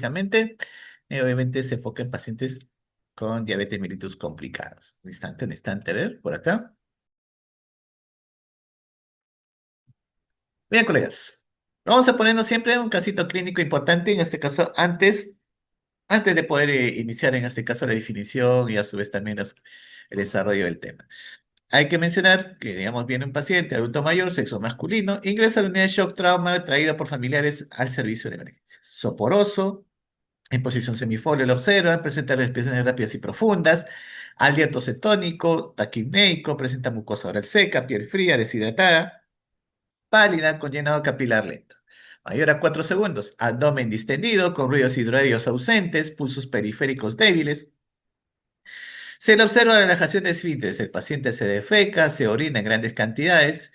Básicamente, obviamente se enfoca en pacientes con diabetes mellitus complicados. Un instante, a ver, por acá. Bien, colegas. Vamos a ponernos siempre un casito clínico importante, en este caso, antes de poder iniciar, en este caso, la definición y a su vez también el desarrollo del tema. Hay que mencionar que, digamos, viene un paciente adulto mayor, sexo masculino, ingresa a la unidad de shock trauma traído por familiares al servicio de emergencia. Soporoso, en posición semifolio lo observan, presenta respiraciones rápidas y profundas, aliento cetónico, taquipneico, presenta mucosa oral seca, piel fría, deshidratada, pálida, con llenado capilar lento. Mayor a 4 segundos, abdomen distendido, con ruidos hidroaéreos ausentes, pulsos periféricos débiles. Se le observa la relajación de esfínteres. El paciente se defeca, se orina en grandes cantidades.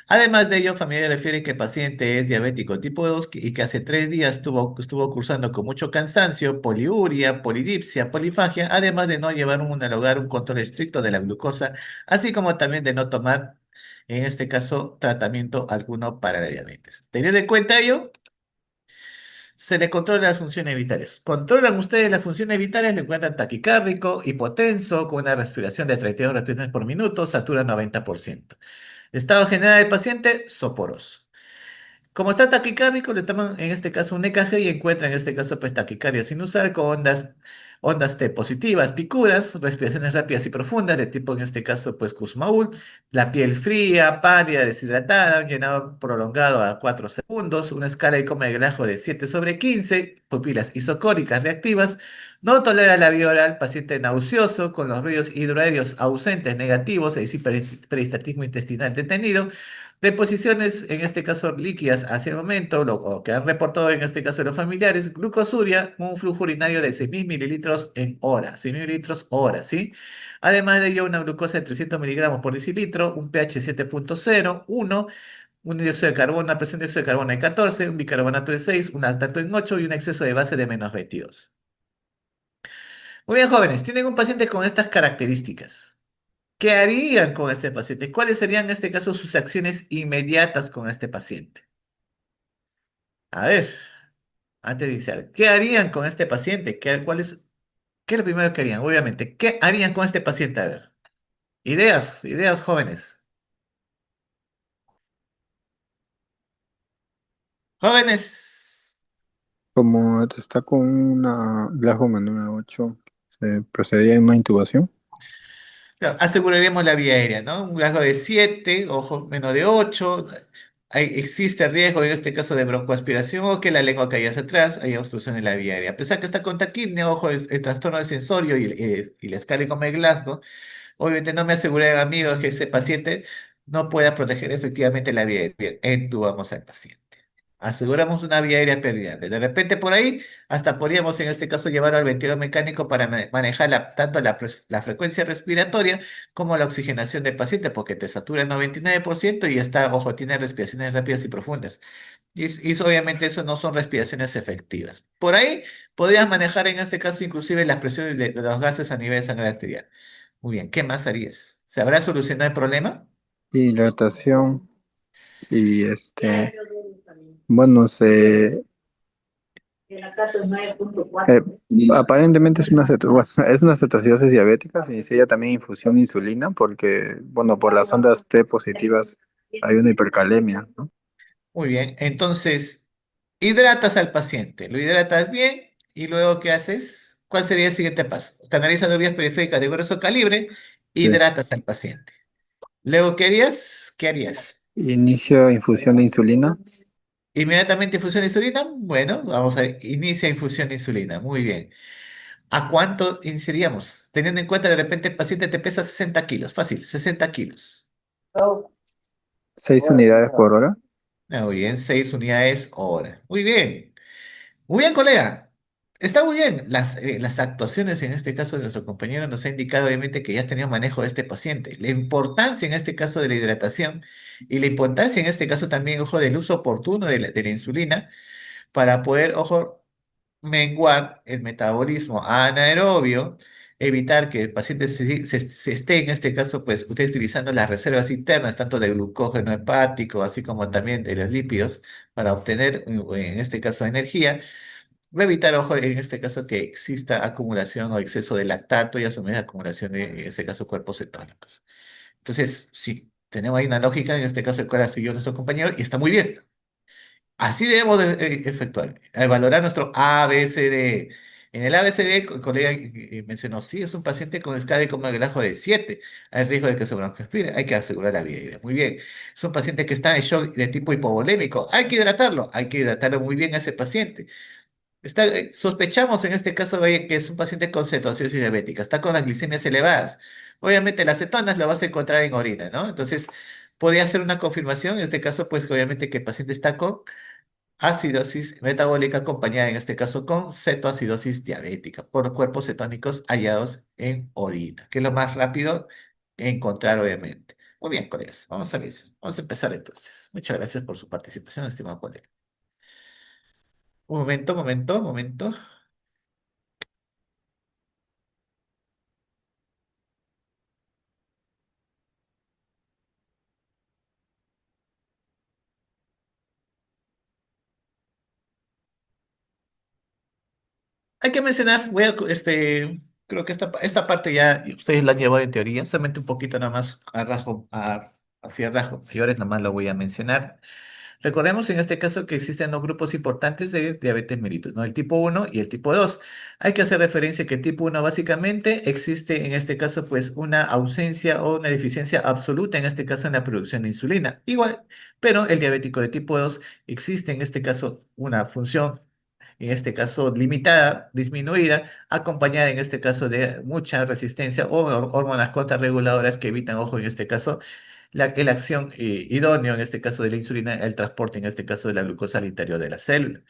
Además de ello, familiares refieren que el paciente es diabético tipo 2 y que hace 3 días estuvo cursando con mucho cansancio, poliuria, polidipsia, polifagia, además de no llevar al hogar un control estricto de la glucosa, así como también de no tomar, en este caso, tratamiento alguno para la diabetes. Teniendo en cuenta ello, se le controla las funciones vitales. ¿Controlan ustedes las funciones vitales? Le encuentran taquicárdico, hipotenso, con una respiración de 32 respiraciones por minuto, satura 90%. Estado general del paciente, soporoso. Como está taquicárdico, le toman en este caso un EKG y encuentran en este caso pues taquicardia sinusal con ondas T positivas, picudas, respiraciones rápidas y profundas de tipo en este caso pues Kussmaul, la piel fría, pálida, deshidratada, un llenado prolongado a 4 segundos, una escala de coma de Glasgow de 7/15, pupilas isocóricas reactivas, no tolera la vía oral, paciente nauseoso con los ruidos hidroaéreos ausentes negativos, es decir, peristaltismo intestinal detenido, deposiciones, en este caso líquidas hacia el momento, o que han reportado en este caso los familiares, glucosuria, un flujo urinario de 6.000 mililitros en hora, 6.000 mililitros hora, ¿sí? Además de ello, una glucosa de 300 miligramos por decilitro, un pH 7.0, 1, un dióxido de carbono, una presión de dióxido de carbono de 14, un bicarbonato de 6, un lactato en 8 y un exceso de base de -22. Muy bien, jóvenes, tienen un paciente con estas características. ¿Qué harían con este paciente? ¿Cuáles serían en este caso sus acciones inmediatas con este paciente? A ver, antes de iniciar, ¿qué harían con este paciente? ¿Qué es lo primero que harían? Obviamente, ¿qué harían con este paciente? A ver, ideas jóvenes. Jóvenes, Como está con una Glasgow menor a 8, se procedía a una intubación. claro, aseguraríamos la vía aérea, ¿no? Un rasgo de 7, ojo, menos de 8. Existe riesgo en este caso de broncoaspiración o que la lengua caiga hacia atrás, hay obstrucción en la vía aérea. A pesar que está con taquipnea, ojo, el trastorno del sensorio y la escala de Glasgow. Obviamente no me aseguré, amigos, que ese paciente no pueda proteger efectivamente la vía aérea. Bien, entubamos al paciente. Aseguramos una vía aérea permeable. De repente por ahí, hasta podríamos en este caso llevar al ventilador mecánico para manejar tanto la frecuencia respiratoria como la oxigenación del paciente, porque te satura el 99% y está, ojo, tiene respiraciones rápidas y profundas. Y obviamente eso no son respiraciones efectivas. Por ahí podrías manejar en este caso inclusive las presiones de los gases a nivel de sangre arterial. Muy bien, ¿qué más harías? ¿Se habrá solucionado el problema? Hidratación y bueno, eh, aparentemente es bueno, es una cetoacidosis diabética, se inicia también infusión de insulina porque, bueno, por las ondas T positivas hay una hipercalemia, ¿no? Muy bien, entonces hidratas al paciente, lo hidratas bien y luego ¿qué haces? ¿Cuál sería el siguiente paso? Canalizando vías periféricas de grueso calibre, Sí. hidratas al paciente. Luego, ¿qué harías? ¿Qué harías? Inicio infusión de insulina. Inmediatamente infusión de insulina. Bueno, vamos a ver, inicia infusión de insulina. Muy bien. ¿A cuánto iniciaríamos? Teniendo en cuenta de repente el paciente te pesa 60 kilos. Fácil, 60 kilos. 6 unidades por hora. Muy bien, 6 unidades hora. Muy bien. Muy bien, colega. Está muy bien. Las actuaciones en este caso de nuestro compañero nos ha indicado obviamente que ya ha tenido manejo de este paciente. La importancia en este caso de la hidratación y la importancia en este caso también, ojo, del uso oportuno de la insulina para poder, ojo, menguar el metabolismo anaerobio, evitar que el paciente se esté, en este caso, pues, usted utilizando las reservas internas, tanto de glucógeno hepático, así como también de los lípidos, para obtener, en este caso, energía. va a evitar, ojo, en este caso que exista acumulación o exceso de lactato y a su vez acumulación de, en este caso, cuerpos cetónicos. Entonces, sí, tenemos ahí una lógica, en este caso el cual ha seguido nuestro compañero y está muy bien. Así debemos de, efectuar, valorar nuestro ABCD. En el ABCD, el colega mencionó, sí, es un paciente con escala de comaglajo de 7. Hay riesgo de que se broncoaspire, hay que asegurar la vida. Muy bien. Es un paciente que está en shock de tipo hipovolémico. Hay que hidratarlo muy bien a ese paciente. Sospechamos en este caso de que es un paciente con cetoacidosis diabética, está con las glicemias elevadas. Obviamente las cetonas lo vas a encontrar en orina, ¿no? Entonces, podría ser una confirmación, en este caso, pues que obviamente que el paciente está con acidosis metabólica acompañada, en este caso, con cetoacidosis diabética, por cuerpos cetónicos hallados en orina, que es lo más rápido que encontrar, obviamente. Muy bien, colegas, vamos a empezar entonces. Muchas gracias por su participación, estimado colega. Un momento. Hay que mencionar, creo que esta parte ya ustedes la han llevado en teoría, solamente un poquito nada más hacia rasgos mayores, nada más lo voy a mencionar. Recordemos en este caso que existen dos grupos importantes de diabetes mellitus, ¿no? El tipo uno y el tipo 2. Hay que hacer referencia que el tipo uno básicamente existe en este caso pues una ausencia o una deficiencia absoluta en este caso en la producción de insulina. Igual, pero el diabético de tipo 2 existe en este caso una función en este caso limitada, disminuida, acompañada en este caso de mucha resistencia o hormonas contrarreguladoras que evitan, ojo, en este caso, la acción idónea, en este caso de la insulina, el transporte, en este caso de la glucosa al interior de la célula.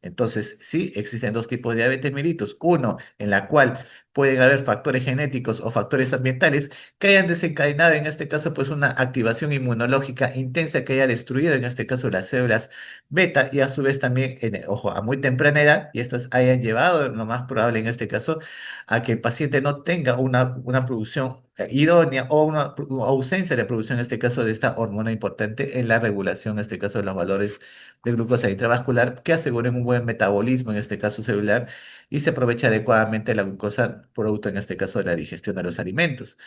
Entonces, sí, existen dos tipos de diabetes mellitus. Uno, en la cual pueden haber factores genéticos o factores ambientales que hayan desencadenado, en este caso, pues una activación inmunológica intensa que haya destruido, en este caso, las células beta y a su vez también, ojo, a muy temprana edad, y estas hayan llevado, lo más probable en este caso, a que el paciente no tenga una producción idónea o una ausencia de producción, en este caso, de esta hormona importante en la regulación, en este caso, de los valores de glucosa intravascular que aseguren un buen metabolismo, en este caso celular, y se aprovecha adecuadamente la glucosa producto, en este caso, de la digestión de los alimentos.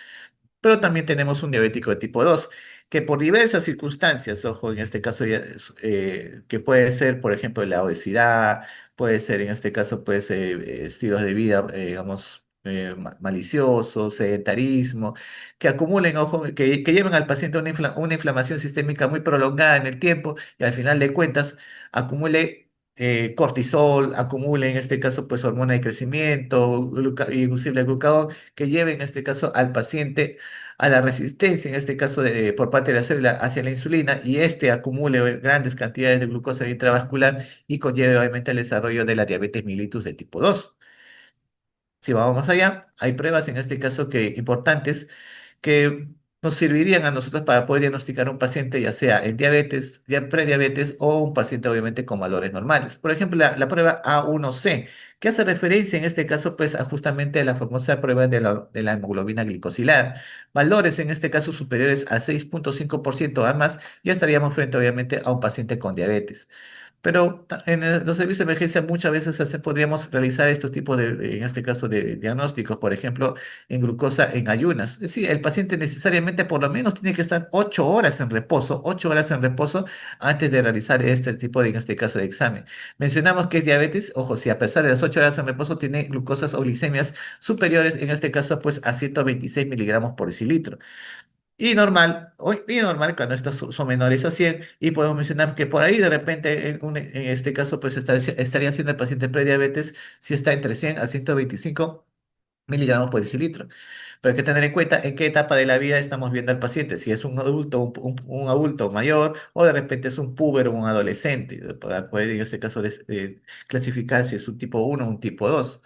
Pero también tenemos un diabético de tipo 2 que por diversas circunstancias, ojo, en este caso, que puede ser, por ejemplo, la obesidad, puede ser, en este caso, pues, estilos de vida, digamos, maliciosos, sedentarismo, que acumulen, ojo, que lleven al paciente a una inflamación sistémica muy prolongada en el tiempo y al final de cuentas acumule cortisol, acumule, en este caso, pues, hormona de crecimiento, inducible glucagón, que lleve, en este caso, al paciente a la resistencia, en este caso por parte de la célula hacia la insulina, y este acumule grandes cantidades de glucosa intravascular y conlleve obviamente el desarrollo de la diabetes mellitus de tipo 2. Si vamos más allá, hay pruebas en este caso que importantes que nos servirían a nosotros para poder diagnosticar un paciente, ya sea en diabetes, ya prediabetes o un paciente obviamente con valores normales. Por ejemplo, la prueba A1C, que hace referencia en este caso pues a justamente la famosa prueba de la hemoglobina glicosilada. Valores en este caso superiores a 6,5% además, ya estaríamos frente obviamente a un paciente con diabetes. Pero en los servicios de emergencia muchas veces podríamos realizar estos tipos de, en este caso, de diagnósticos, por ejemplo, en glucosa en ayunas. Es decir, el paciente necesariamente por lo menos tiene que estar 8 horas en reposo, 8 horas en reposo antes de realizar este tipo de, en este caso, de examen. Mencionamos que es diabetes, ojo, si a pesar de las 8 horas en reposo tiene glucosas o glicemias superiores, en este caso, pues a 126 miligramos por decilitro. Y normal cuando estas son menores a 100 y podemos mencionar que por ahí de repente en este caso pues estaría siendo el paciente prediabetes si está entre 100 a 125 miligramos por decilitro. Pero hay que tener en cuenta en qué etapa de la vida estamos viendo al paciente, si es un adulto, un adulto mayor o de repente es un puber o un adolescente, para poder en este caso clasificar si es un tipo uno o un tipo 2.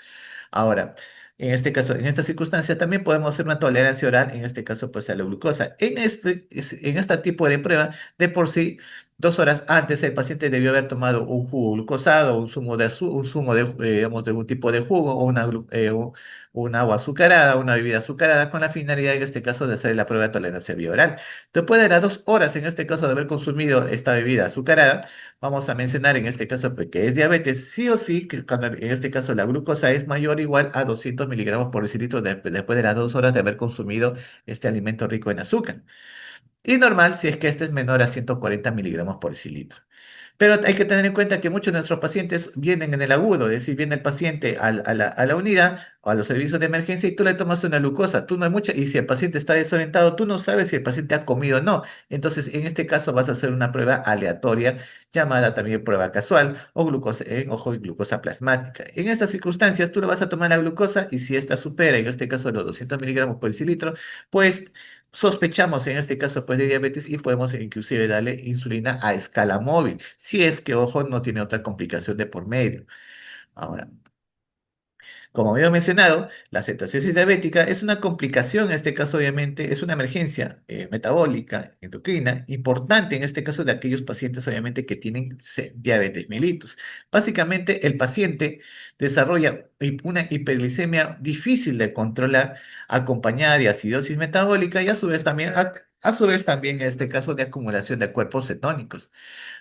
Ahora, en este caso, en esta circunstancia también podemos hacer una tolerancia oral, en este caso, pues a la glucosa. En este tipo de prueba, de por sí, 2 horas antes el paciente debió haber tomado un jugo glucosado, un zumo de, digamos, de algún tipo de jugo o un agua azucarada, una bebida azucarada, con la finalidad en este caso de hacer la prueba de tolerancia vía oral. Después de las 2 horas, en este caso de haber consumido esta bebida azucarada, vamos a mencionar en este caso pues, que es diabetes, sí o sí, que cuando en este caso la glucosa es mayor o igual a 200 miligramos por decilitro después de las 2 horas de haber consumido este alimento rico en azúcar. Y normal si es que este es menor a 140 miligramos por decilitro. Pero hay que tener en cuenta que muchos de nuestros pacientes vienen en el agudo, es decir, viene el paciente a la unidad o a los servicios de emergencia y tú le tomas una glucosa, tú no hay mucha, y si el paciente está desorientado, tú no sabes si el paciente ha comido o no. Entonces, en este caso vas a hacer una prueba aleatoria llamada también prueba casual o glucosa, ojo, y glucosa plasmática. En estas circunstancias, tú le vas a tomar la glucosa y si esta supera, en este caso, los 200 miligramos por decilitro, pues sospechamos en este caso pues de diabetes y podemos inclusive darle insulina a escala móvil, si es que, ojo, no tiene otra complicación de por medio. Ahora, como había mencionado, la cetoacidosis diabética es una complicación, en este caso obviamente es una emergencia metabólica, endocrina, importante en este caso de aquellos pacientes obviamente que tienen diabetes mellitus. Básicamente el paciente desarrolla una hiperglicemia difícil de controlar, acompañada de acidosis metabólica y a su vez también en este caso de acumulación de cuerpos cetónicos.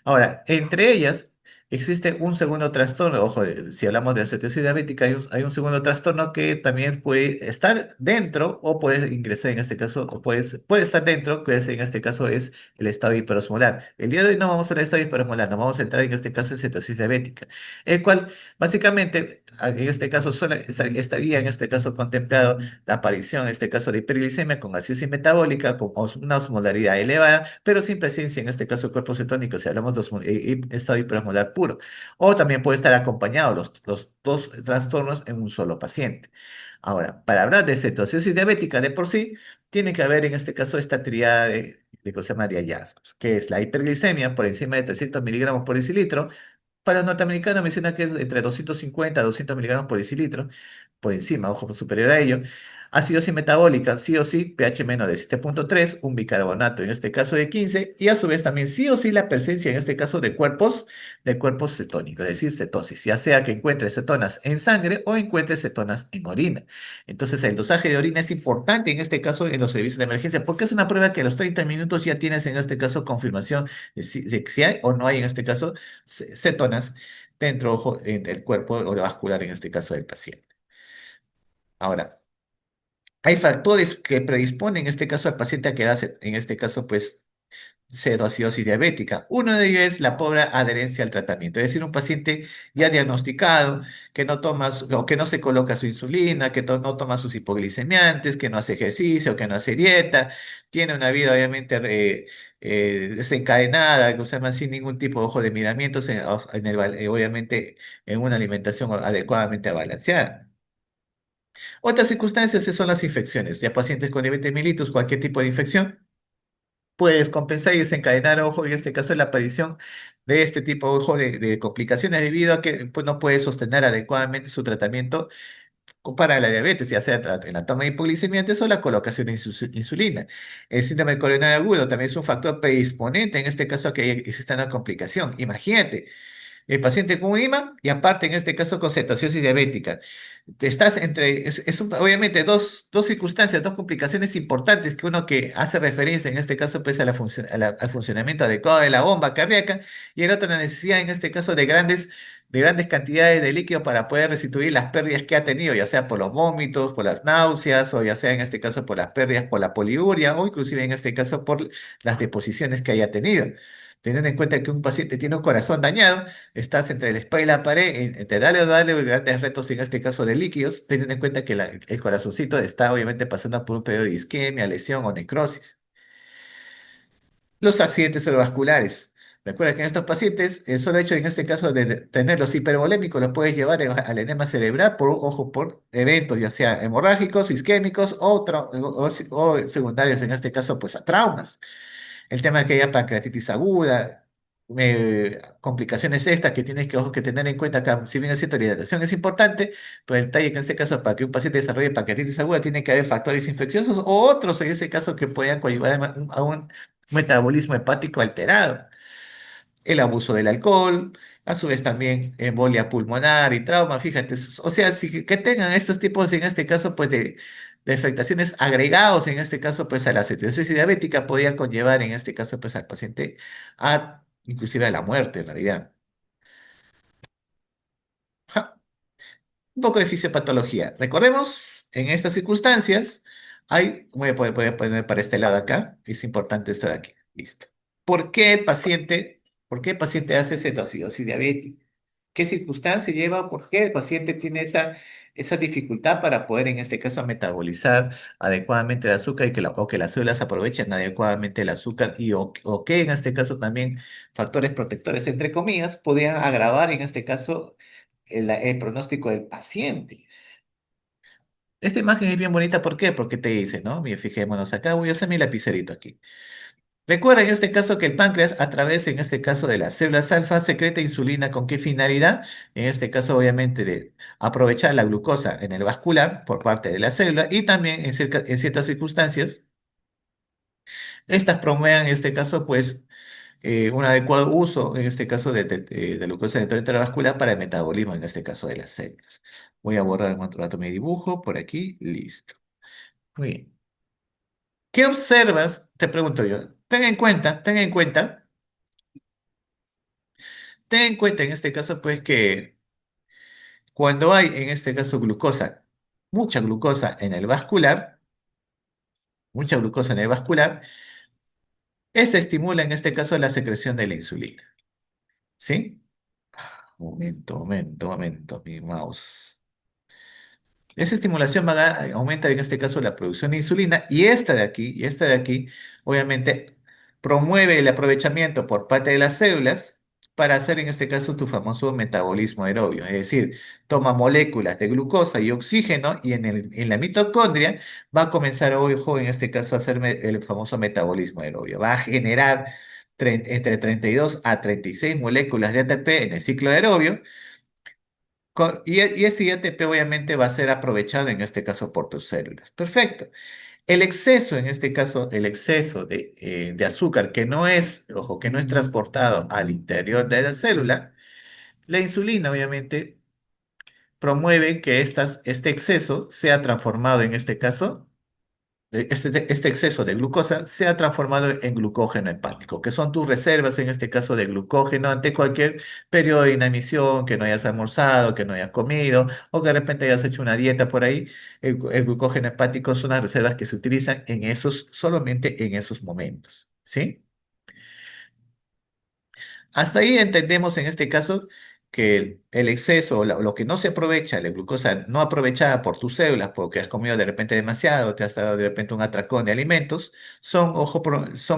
Ahora, entre ellas existe un segundo trastorno. Ojo, si hablamos de cetosis diabética, hay un segundo trastorno que también puede estar dentro o puede ingresar en este caso, o puede estar dentro, que en este caso es el estado hiperosmolar. El día de hoy no vamos a ver el estado hiperosmolar, no vamos a entrar en este caso en cetosis diabética, el cual básicamente en este caso estaría en este caso contemplado la aparición, en este caso de hiperglicemia con acidosis metabólica, con una osmolaridad elevada, pero sin presencia, en este caso, de cuerpos cetónicos, si hablamos de estado hiperosmolar puro. O también puede estar acompañado los dos trastornos en un solo paciente. Ahora, para hablar de cetosis diabética de por sí, tiene que haber en este caso esta triada de cosas de hallazgos, que es la hiperglicemia por encima de 300 miligramos por decilitro. Para los norteamericanos menciona que es entre 250 a 200 miligramos por decilitro, por encima, ojo, superior a ello. Acidosis metabólica, sí o sí, pH menos de 7,3, un bicarbonato en este caso de 15, y a su vez también sí o sí la presencia en este caso de cuerpos cetónicos, es decir, cetosis, ya sea que encuentre cetonas en sangre o encuentre cetonas en orina. Entonces, el dosaje de orina es importante en este caso en los servicios de emergencia, porque es una prueba que a los 30 minutos ya tienes en este caso confirmación de si hay o no hay en este caso cetonas dentro, ojo, del cuerpo vascular en este caso del paciente. Ahora, hay factores que predisponen en este caso al paciente a quedarse, en este caso, pues, cetoacidosis diabética. Uno de ellos es la pobre adherencia al tratamiento, es decir, un paciente ya diagnosticado que no toma o que no se coloca su insulina, que no toma sus hipoglicemiantes, que no hace ejercicio, que no hace dieta, tiene una vida obviamente desencadenada, o sea, sin ningún tipo de ojo de miramientos, obviamente en una alimentación adecuadamente balanceada. Otras circunstancias son las infecciones. Ya pacientes con diabetes mellitus, cualquier tipo de infección, puedes compensar y desencadenar, ojo, en este caso, la aparición de este tipo, ojo, de complicaciones debido a que pues, no puede sostener adecuadamente su tratamiento para la diabetes, ya sea en la toma de hipoglicemiantes o la colocación de insulina. El síndrome coronario agudo también es un factor predisponente, en este caso, a que exista una complicación. Imagínate. El paciente con un IMA y aparte en este caso con cetoacidosis diabética. Estás entre, obviamente dos circunstancias, dos complicaciones importantes que uno que hace referencia en este caso pues al funcionamiento adecuado de la bomba cardíaca y el otro la necesidad en este caso de grandes cantidades de líquido para poder restituir las pérdidas que ha tenido, ya sea por los vómitos, por las náuseas o ya sea en este caso por las pérdidas por la poliuria o inclusive en este caso por las deposiciones que haya tenido. Teniendo en cuenta que un paciente tiene un corazón dañado, estás entre la espalda y la pared, entre darle o darle grandes retos, en este caso de líquidos, teniendo en cuenta que el corazoncito está obviamente pasando por un periodo de isquemia, lesión o necrosis. Los accidentes cerebrovasculares. Recuerda que en estos pacientes, el solo hecho en este caso de tenerlos hipervolémicos los puedes llevar al edema cerebral por eventos ya sea hemorrágicos, isquémicos o secundarios, en este caso, pues a traumas. El tema de que haya pancreatitis aguda, complicaciones estas que tienes que, ojo, que tener en cuenta acá, si bien es cierto, la hidratación es importante, pero el detalle que en este caso para que un paciente desarrolle pancreatitis aguda tiene que haber factores infecciosos o otros en ese caso que puedan coadyuvar a un metabolismo hepático alterado. el abuso del alcohol, a su vez también embolia pulmonar y trauma, fíjate, o sea, si, que tengan estos tipos, en este caso, pues de afectaciones agregados, en este caso, pues a la cetosis diabética, podía conllevar, en este caso, pues al paciente a inclusive a la muerte, en realidad. Ja, un poco de fisiopatología. Recordemos, en estas circunstancias, voy a poner para este lado acá, es importante esto de aquí, listo. ¿Por qué el paciente, por qué el paciente hace cetoacidosis diabética? ¿Qué circunstancia lleva? ¿Por qué el paciente tiene esa dificultad para poder, en este caso, metabolizar adecuadamente el azúcar y o que las células aprovechen adecuadamente el azúcar o que, en este caso, también factores protectores, entre comillas, podían agravar, en este caso, el pronóstico del paciente? Esta imagen es bien bonita, ¿por qué? Porque te dice, ¿no? Mira, fijémonos acá, voy a hacer mi lapicerito aquí. Recuerda en este caso que el páncreas, a través, en este caso, de las células alfa, secreta insulina. ¿Con qué finalidad? En este caso, obviamente, de aprovechar la glucosa en el vascular por parte de la célula y también en ciertas circunstancias, estas promueven, en este caso, pues, un adecuado uso, en este caso, de glucosa en el torrente vascular para el metabolismo, en este caso, de las células. Voy a borrar un rato mi dibujo por aquí, listo. Muy bien. ¿Qué observas? Te pregunto yo. Ten en cuenta en este caso, pues, que cuando hay, en este caso, glucosa, mucha glucosa en el vascular, mucha glucosa en el vascular, esa estimula, en este caso, la secreción de la insulina. ¿Sí? Momento, mi mouse. Esa estimulación aumenta en este caso la producción de insulina y esta de aquí, obviamente, promueve el aprovechamiento por parte de las células para hacer en este caso tu famoso metabolismo aerobio. Es decir, toma moléculas de glucosa y oxígeno y en la mitocondria va a comenzar, ojo, en este caso a hacer el famoso metabolismo aerobio. Va a generar entre 32 a 36 moléculas de ATP en el ciclo aerobio y ese ATP obviamente va a ser aprovechado en este caso por tus células. Perfecto. El exceso, en este caso, el exceso de azúcar que no es, ojo, que no es transportado al interior de la célula, la insulina obviamente promueve que este exceso sea transformado, en este caso, este exceso de glucosa sea transformado en glucógeno hepático, que son tus reservas, en este caso, de glucógeno ante cualquier periodo de inanición, que no hayas almorzado, que no hayas comido, o que de repente hayas hecho una dieta por ahí. El glucógeno hepático son las reservas que se utilizan solamente en esos momentos, ¿sí? Hasta ahí entendemos en este caso que el exceso, lo que no se aprovecha, la glucosa no aprovechada por tus células porque has comido de repente demasiado, te has dado de repente un atracón de alimentos, son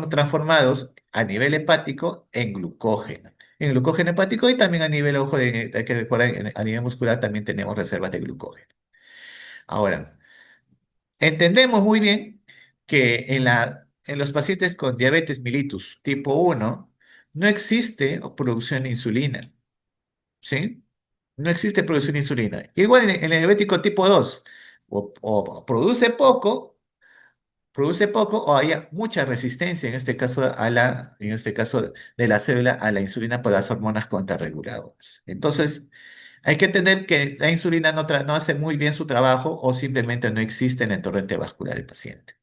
transformados a nivel hepático en glucógeno hepático y también a nivel, ojo, hay que recordar, a nivel muscular también tenemos reservas de glucógeno. Ahora, entendemos muy bien que en los pacientes con diabetes mellitus tipo 1 no existe producción de insulina, ¿sí? No existe producción de insulina. Igual en el diabético tipo 2, o produce poco o hay mucha resistencia en este caso en este caso de la célula a la insulina por las hormonas contrarreguladoras. Entonces, hay que entender que la insulina no hace muy bien su trabajo o simplemente no existe en el torrente vascular del paciente.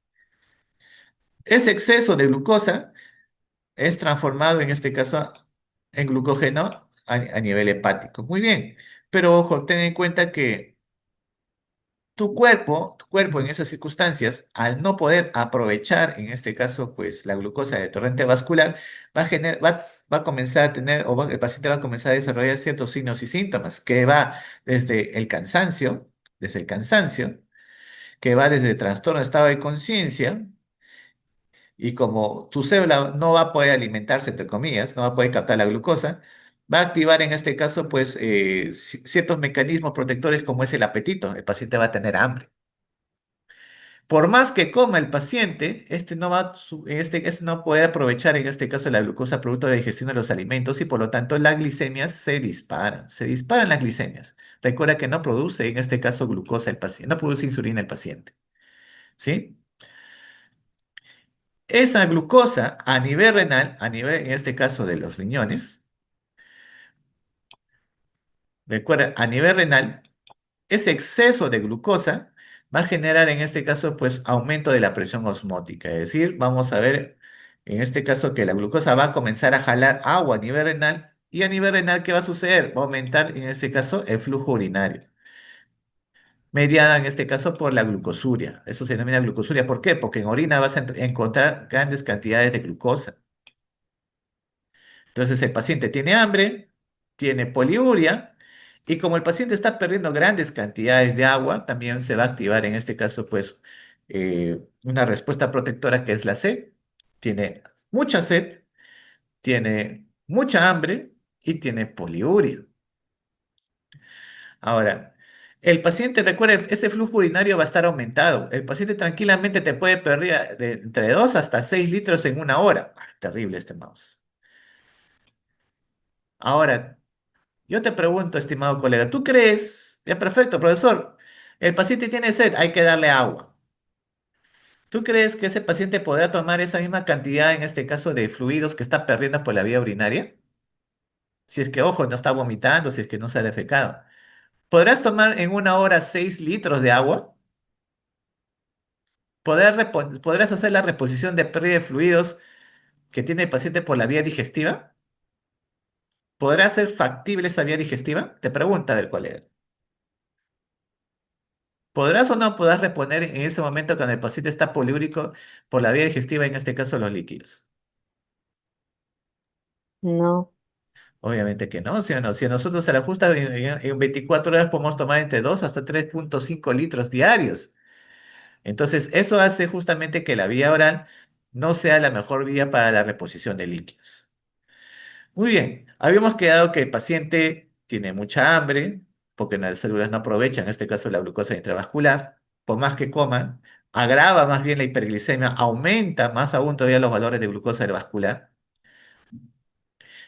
Ese exceso de glucosa es transformado en este caso en glucógeno a nivel hepático. Muy bien, pero ojo, ten en cuenta que tu cuerpo en esas circunstancias, al no poder aprovechar en este caso pues la glucosa del torrente vascular, va a comenzar a tener el paciente va a comenzar a desarrollar ciertos signos y síntomas que va desde el cansancio, desde el cansancio, que va desde el trastorno de estado de conciencia. Y como tu célula no va a poder alimentarse, entre comillas, no va a poder captar la glucosa, va a activar en este caso, pues, ciertos mecanismos protectores como es el apetito. El paciente va a tener hambre. Por más que coma el paciente, este no va a poder aprovechar en este caso la glucosa producto de la digestión de los alimentos y por lo tanto las glicemias se disparan las glicemias. Recuerda que no produce en este caso glucosa el paciente, no produce insulina el paciente, ¿sí? Esa glucosa a nivel renal, a nivel en este caso de los riñones, recuerda, a nivel renal, ese exceso de glucosa va a generar en este caso pues aumento de la presión osmótica, es decir, vamos a ver en este caso que la glucosa va a comenzar a jalar agua a nivel renal y a nivel renal ¿qué va a suceder? Va a aumentar en este caso el flujo urinario, mediada en este caso por la glucosuria. Eso se denomina glucosuria. ¿Por qué? Porque en orina vas a encontrar grandes cantidades de glucosa. Entonces el paciente tiene hambre, tiene poliuria y como el paciente está perdiendo grandes cantidades de agua, también se va a activar en este caso pues una respuesta protectora que es la sed. Tiene mucha sed, tiene mucha hambre y tiene poliuria. Ahora, el paciente, recuerde, ese flujo urinario va a estar aumentado. El paciente tranquilamente te puede perder de entre 2 hasta 6 litros en una hora. Ah, terrible este mouse. Ahora, yo te pregunto, estimado colega, ¿tú crees? Ya, perfecto, profesor. El paciente tiene sed, hay que darle agua. ¿Tú crees que ese paciente podrá tomar esa misma cantidad, en este caso, de fluidos que está perdiendo por la vía urinaria? Si es que, ojo, no está vomitando, si es que no se ha defecado. ¿Podrás tomar en una hora 6 litros de agua? ¿Podrás hacer la reposición de pérdida de fluidos que tiene el paciente por la vía digestiva? ¿Podrá ser factible esa vía digestiva? Te pregunta a ver cuál es. ¿Podrás o no podrás reponer en ese momento cuando el paciente está poliúrico por la vía digestiva, en este caso los líquidos? No, Obviamente que no, ¿sí o no? Si a nosotros se le ajusta en 24 horas podemos tomar entre 2 hasta 3,5 litros diarios. Entonces, eso hace justamente que la vía oral no sea la mejor vía para la reposición de líquidos. Muy bien, habíamos quedado que el paciente tiene mucha hambre, porque las células no aprovechan, en este caso la glucosa intravascular, por más que coman, agrava más bien la hiperglicemia, aumenta más aún todavía los valores de glucosa vascular.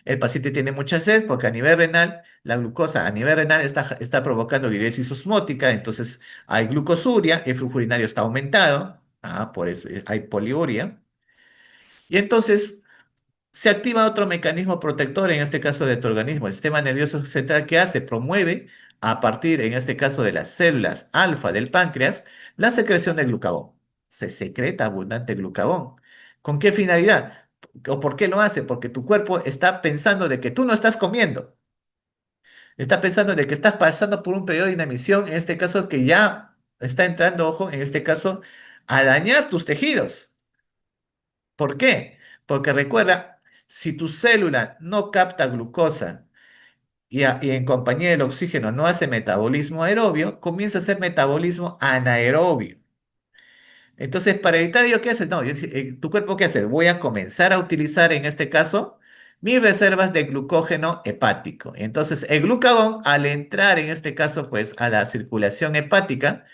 El paciente tiene mucha sed porque a nivel renal, la glucosa a nivel renal está provocando diuresis osmótica, entonces hay glucosuria, el flujo urinario está aumentado, por eso hay poliuria, y entonces se activa otro mecanismo protector, en este caso de tu organismo, el sistema nervioso central, que hace, promueve a partir, en este caso de las células alfa del páncreas, la secreción de glucagón. Se secreta abundante glucagón. ¿Con qué finalidad? ¿O por qué lo hace? Porque tu cuerpo está pensando de que tú no estás comiendo. Está pensando de que estás pasando por un periodo de inanición, en este caso que ya está entrando, ojo, en este caso, a dañar tus tejidos. ¿Por qué? Porque recuerda, si tu célula no capta glucosa y en compañía del oxígeno no hace metabolismo aerobio, comienza a hacer metabolismo anaerobio. Entonces, para evitar ello, ¿qué haces? No, tu cuerpo, ¿qué hace? Voy a comenzar a utilizar en este caso mis reservas de glucógeno hepático. Entonces, el glucagón, al entrar en este caso, pues a la circulación hepática,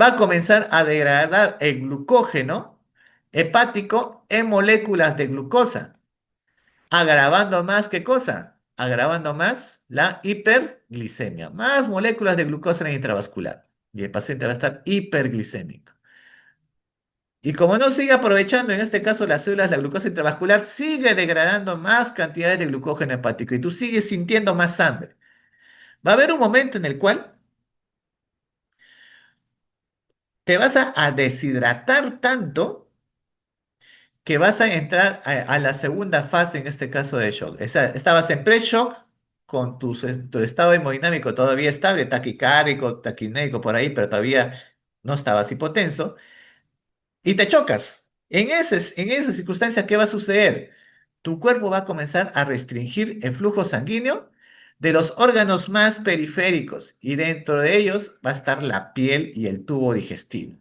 va a comenzar a degradar el glucógeno hepático en moléculas de glucosa, agravando más, ¿qué cosa? Agravando más la hiperglicemia, más moléculas de glucosa en el intravascular. Y el paciente va a estar hiperglicémico. Y como no sigue aprovechando, en este caso las células, la glucosa intravascular, sigue degradando más cantidades de glucógeno hepático y tú sigues sintiendo más hambre. Va a haber un momento en el cual te vas a deshidratar tanto que vas a entrar a la segunda fase, en este caso de shock. O sea, estabas en pre-shock con tu estado hemodinámico todavía estable, taquicárdico, taquinéico por ahí, pero todavía no estabas hipotenso, y te chocas. En esa circunstancia, ¿qué va a suceder? Tu cuerpo va a comenzar a restringir el flujo sanguíneo de los órganos más periféricos, y dentro de ellos va a estar la piel y el tubo digestivo.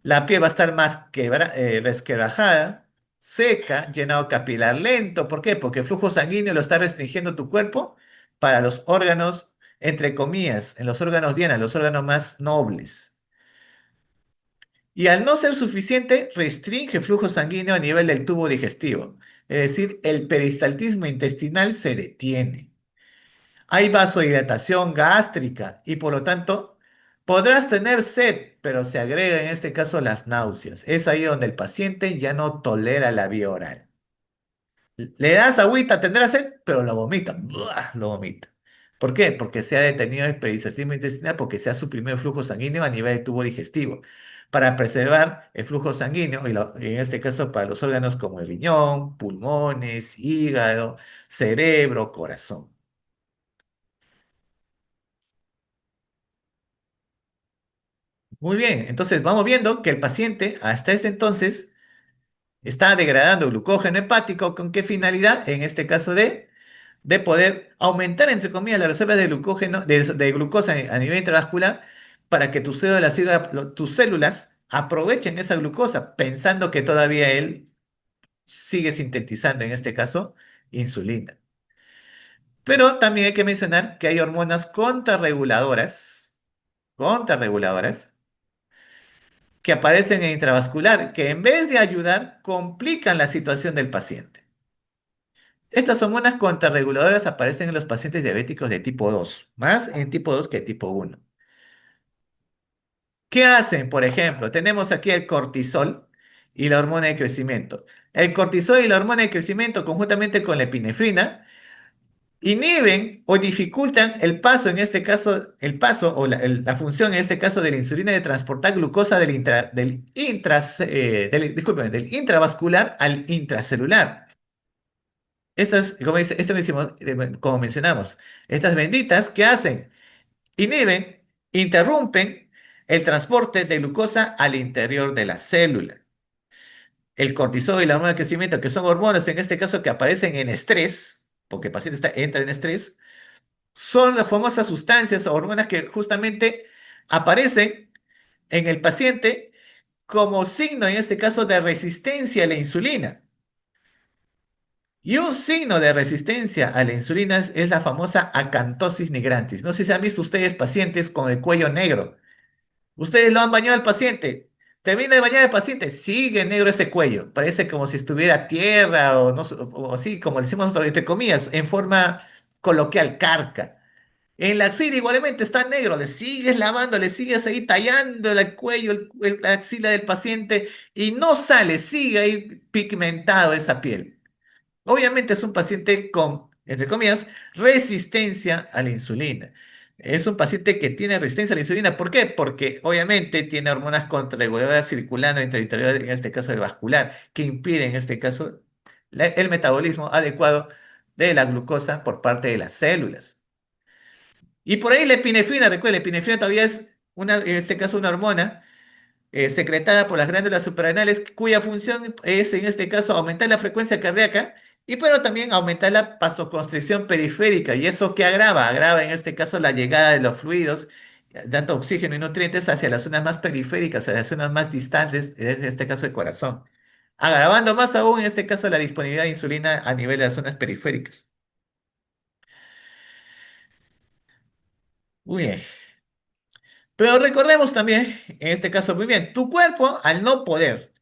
La piel va a estar más resquebrajada, seca, llenado capilar lento. ¿Por qué? Porque el flujo sanguíneo lo está restringiendo tu cuerpo para los órganos, entre comillas, en los órganos diana, los órganos más nobles. Y al no ser suficiente, restringe el flujo sanguíneo a nivel del tubo digestivo. Es decir, el peristaltismo intestinal se detiene. Hay vasodilatación gástrica y por lo tanto Podrás tener sed, pero se agrega en este caso las náuseas. Es ahí donde el paciente ya no tolera la vía oral. Le das agüita, tendrá sed, pero lo vomita. ¡Buah! Lo vomita. ¿Por qué? Porque se ha detenido el peristaltismo intestinal, porque se ha suprimido el flujo sanguíneo a nivel del tubo digestivo. Para preservar el flujo sanguíneo, y en este caso para los órganos como el riñón, pulmones, hígado, cerebro, corazón. Muy bien, entonces vamos viendo que el paciente hasta este entonces está degradando glucógeno hepático. ¿Con qué finalidad? En este caso de poder aumentar, entre comillas, las reservas de glucógeno, de glucosa a nivel intravascular para que tus células aprovechen esa glucosa, pensando que todavía él sigue sintetizando, en este caso, insulina. Pero también hay que mencionar que hay hormonas contrarreguladoras, que aparecen en intravascular, que en vez de ayudar, complican la situación del paciente. Estas hormonas contrarreguladoras aparecen en los pacientes diabéticos de tipo 2, más en tipo 2 que tipo 1. ¿Qué hacen? Por ejemplo, tenemos aquí el cortisol y la hormona de crecimiento. El cortisol y la hormona de crecimiento, conjuntamente con la epinefrina, inhiben o dificultan el paso, en este caso, el paso o la función, en este caso, de la insulina de transportar glucosa discúlpeme, del intravascular al intracelular. Estas, como dice, esto como mencionamos, estas benditas, ¿qué hacen? Inhiben, interrumpen el transporte de glucosa al interior de la célula. El cortisol y la hormona de crecimiento, que son hormonas en este caso que aparecen en estrés, porque el paciente entra en estrés, son las famosas sustancias o hormonas que justamente aparecen en el paciente como signo, en este caso, de resistencia a la insulina. Y un signo de resistencia a la insulina es la famosa acantosis nigrans. No sé si han visto ustedes pacientes con el cuello negro. Ustedes lo han bañado al paciente. Termina de bañar al paciente, sigue negro ese cuello. Parece como si estuviera tierra o, no, o así, como decimos nosotros, entre comillas, en forma coloquial, carca. En la axila igualmente está negro, le sigues lavando, le sigues ahí tallando el cuello, la axila del paciente y no sale, sigue ahí pigmentado esa piel. Obviamente es un paciente con, entre comillas, resistencia a la insulina. Es un paciente que tiene resistencia a la insulina. ¿Por qué? Porque obviamente tiene hormonas contrarreguladoras circulando entre el interior, en este caso el vascular, que impiden, en este caso, el metabolismo adecuado de la glucosa por parte de las células. Y por ahí la epinefrina, recuerda, la epinefrina todavía es en este caso, una hormona secretada por las glándulas suprarrenales, cuya función es, en este caso, aumentar la frecuencia cardíaca y pero también aumentar la vasoconstricción periférica. ¿Y eso qué agrava? Agrava, en este caso, la llegada de los fluidos, dando oxígeno y nutrientes hacia las zonas más periféricas, hacia las zonas más distantes, en este caso el corazón. Agravando más aún, en este caso, la disponibilidad de insulina a nivel de las zonas periféricas. Muy bien. Pero recordemos también, en este caso, muy bien, tu cuerpo, al no poder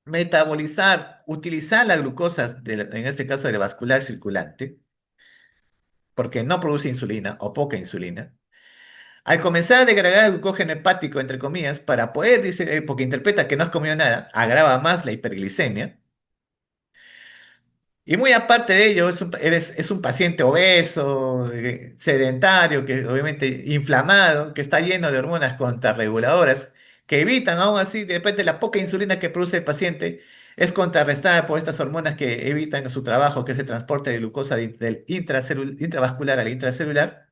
metabolizar, utilizar la glucosa, en este caso de vascular circulante, porque no produce insulina o poca insulina, al comenzar a degradar el glucógeno hepático, entre comillas, para poder, dice, porque interpreta que no has comido nada, agrava más la hiperglicemia. Y muy aparte de ello, es un paciente obeso, sedentario, que obviamente inflamado, que está lleno de hormonas contrarreguladoras, que evitan aún así, de repente la poca insulina que produce el paciente es contrarrestada por estas hormonas que evitan su trabajo, que es el transporte de glucosa del intravascular al intracelular.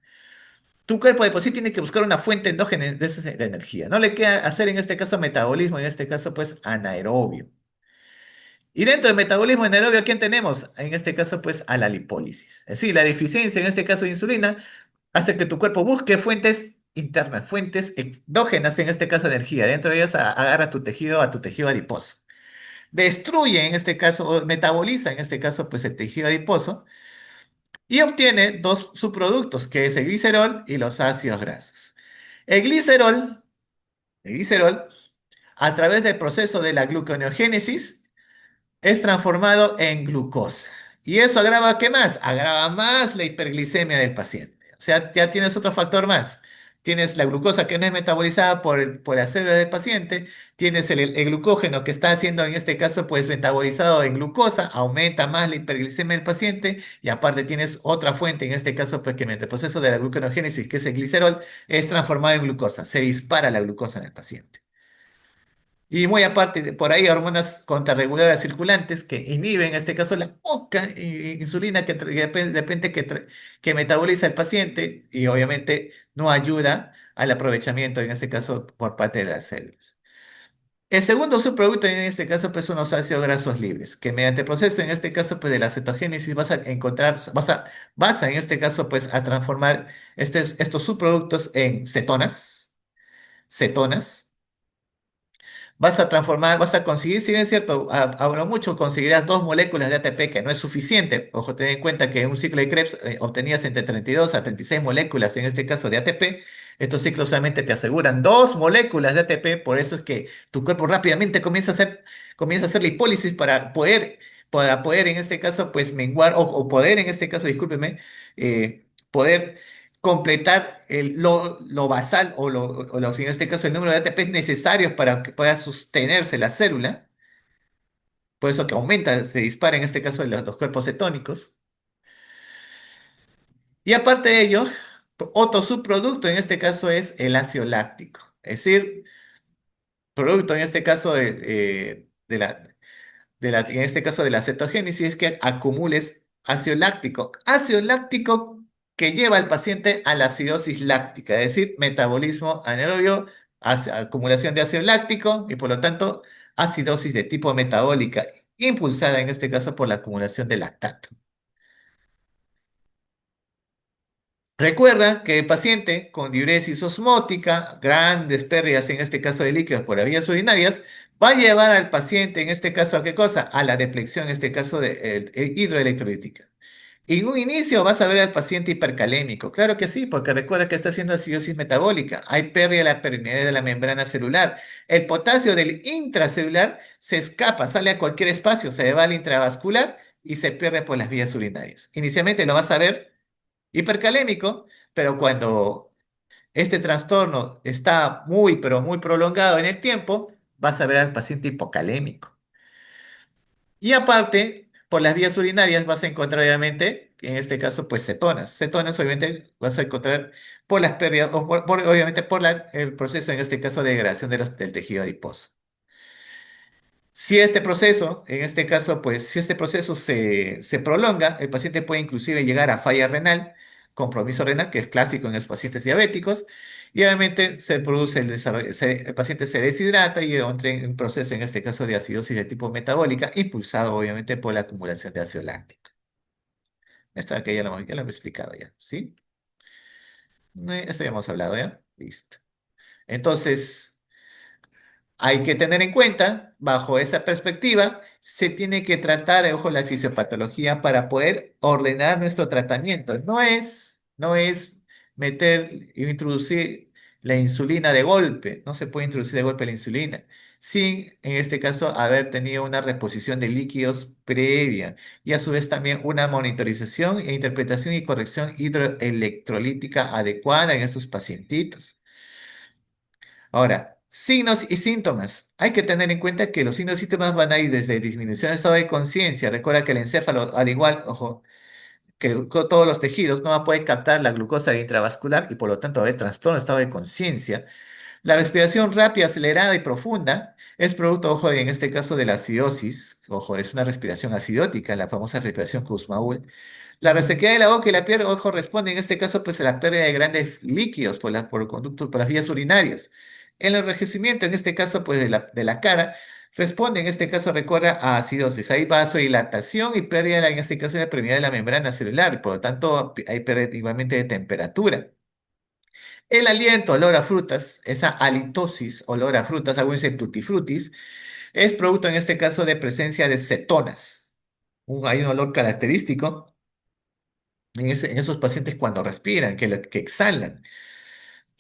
Tu cuerpo de por sí tiene que buscar una fuente endógena de energía. No le queda hacer en este caso metabolismo, en este caso pues anaerobio. Y dentro del metabolismo anaerobio, ¿a quién tenemos? En este caso, pues a la lipólisis. Es decir, la deficiencia, en este caso de insulina, hace que tu cuerpo busque fuentes internas, fuentes exógenas, en este caso energía. Dentro de ellas agarra a tu tejido adiposo. Destruye, en este caso, o metaboliza, en este caso, pues el tejido adiposo y obtiene dos subproductos, que es el glicerol y los ácidos grasos. El glicerol, el glicerol, a través del proceso de la gluconeogénesis, es transformado en glucosa. ¿Y eso agrava qué más? Agrava más la hiperglicemia del paciente. O sea, ya tienes otro factor más. tienes la glucosa que no es metabolizada por la célula del paciente, tienes el glucógeno que está siendo en este caso pues metabolizado en glucosa, aumenta más la hiperglicemia del paciente y aparte tienes otra fuente, en este caso pues que mediante el proceso de la gluconeogénesis, que es el glicerol, es transformado en glucosa, se dispara la glucosa en el paciente. Y muy aparte, por ahí hormonas contrarreguladoras circulantes que inhiben, en este caso, la poca insulina depende que metaboliza el paciente y obviamente no ayuda al aprovechamiento, en este caso, por parte de las células. El segundo subproducto, en este caso, pues son los ácidos grasos libres, que mediante el proceso, en este caso, pues de la cetogénesis, vas a encontrar, vas a, en este caso, pues a transformar estos subproductos en cetonas. Vas a transformar, vas a conseguir, si bien es cierto, a lo mucho conseguirás 2 moléculas de ATP, que no es suficiente. Ojo, ten en cuenta que en un ciclo de Krebs obtenías entre 32 a 36 moléculas, en este caso de ATP. Estos ciclos solamente te aseguran 2 moléculas de ATP, por eso es que tu cuerpo rápidamente comienza a hacer lipólisis para poder en este caso, pues menguar, o poder en este caso, discúlpeme, poder completar lo basal en este caso el número de ATPs necesarios para que pueda sostenerse la célula, por eso que aumenta, se dispara en este caso los cuerpos cetónicos. Y aparte de ello, otro subproducto en este caso es el ácido láctico, es decir, producto en este caso en este caso de la cetogénesis, es que acumules ácido láctico que lleva al paciente a la acidosis láctica, es decir, metabolismo anaerobio, acumulación de ácido láctico y por lo tanto acidosis de tipo metabólica, impulsada en este caso por la acumulación de lactato. Recuerda que el paciente con diuresis osmótica, grandes pérdidas en este caso de líquidos por las vías urinarias, va a llevar al paciente en este caso a qué cosa? A la depleción, en este caso de hidroelectrolítica. En un inicio vas a ver al paciente hipercalémico, claro que sí, porque recuerda que está haciendo acidosis metabólica, hay pérdida de la permeabilidad de la membrana celular, el potasio del intracelular se escapa, sale a cualquier espacio, se va al intravascular y se pierde por las vías urinarias. Inicialmente lo vas a ver hipercalémico, pero cuando este trastorno está muy, pero muy prolongado en el tiempo, vas a ver al paciente hipocalémico. Y aparte, por las vías urinarias vas a encontrar obviamente, en este caso, pues cetonas. Cetonas obviamente vas a encontrar por las pérdidas, o obviamente por el proceso, en este caso, de degradación del tejido adiposo. Si este proceso, en este caso, pues si este proceso se prolonga, el paciente puede inclusive llegar a falla renal, compromiso renal, que es clásico en los pacientes diabéticos, y obviamente se produce el paciente se deshidrata y entra en un proceso, en este caso, de acidosis de tipo metabólica, impulsado obviamente por la acumulación de ácido láctico. Esto que ya lo he explicado ya, ¿sí? Esto ya hemos hablado ya. Listo. Entonces, hay que tener en cuenta, bajo esa perspectiva, se tiene que tratar, ojo, la fisiopatología para poder ordenar nuestro tratamiento. No es introducir la insulina de golpe, no se puede introducir de golpe la insulina, sin, en este caso, haber tenido una reposición de líquidos previa y a su vez también una monitorización e interpretación y corrección hidroelectrolítica adecuada en estos pacientitos. Ahora, signos y síntomas. Hay que tener en cuenta que los signos y síntomas van a ir desde disminución de estado de conciencia. Recuerda que el encéfalo, al igual, ojo, que todos los tejidos, no va a poder captar la glucosa intravascular y por lo tanto va a haber trastorno de estado de conciencia. La respiración rápida, acelerada y profunda es producto, ojo, en este caso de la acidosis. Ojo, es una respiración acidótica, la famosa respiración Kussmaul. La resequedad de la boca y la piel, ojo, responde en este caso pues a la pérdida de grandes líquidos por conductos, por las vías urinarias. El enrojecimiento, en este caso pues de la cara, responde en este caso, recuerda, a acidosis. Hay vasodilatación y pérdida, en este caso, de la permeabilidad de la membrana celular. Por lo tanto, hay pérdida igualmente de temperatura. El aliento, olor a frutas, esa halitosis, olor a frutas, algunos dicen tutti frutis, es producto en este caso de presencia de cetonas. Hay un olor característico en esos pacientes cuando respiran, que exhalan.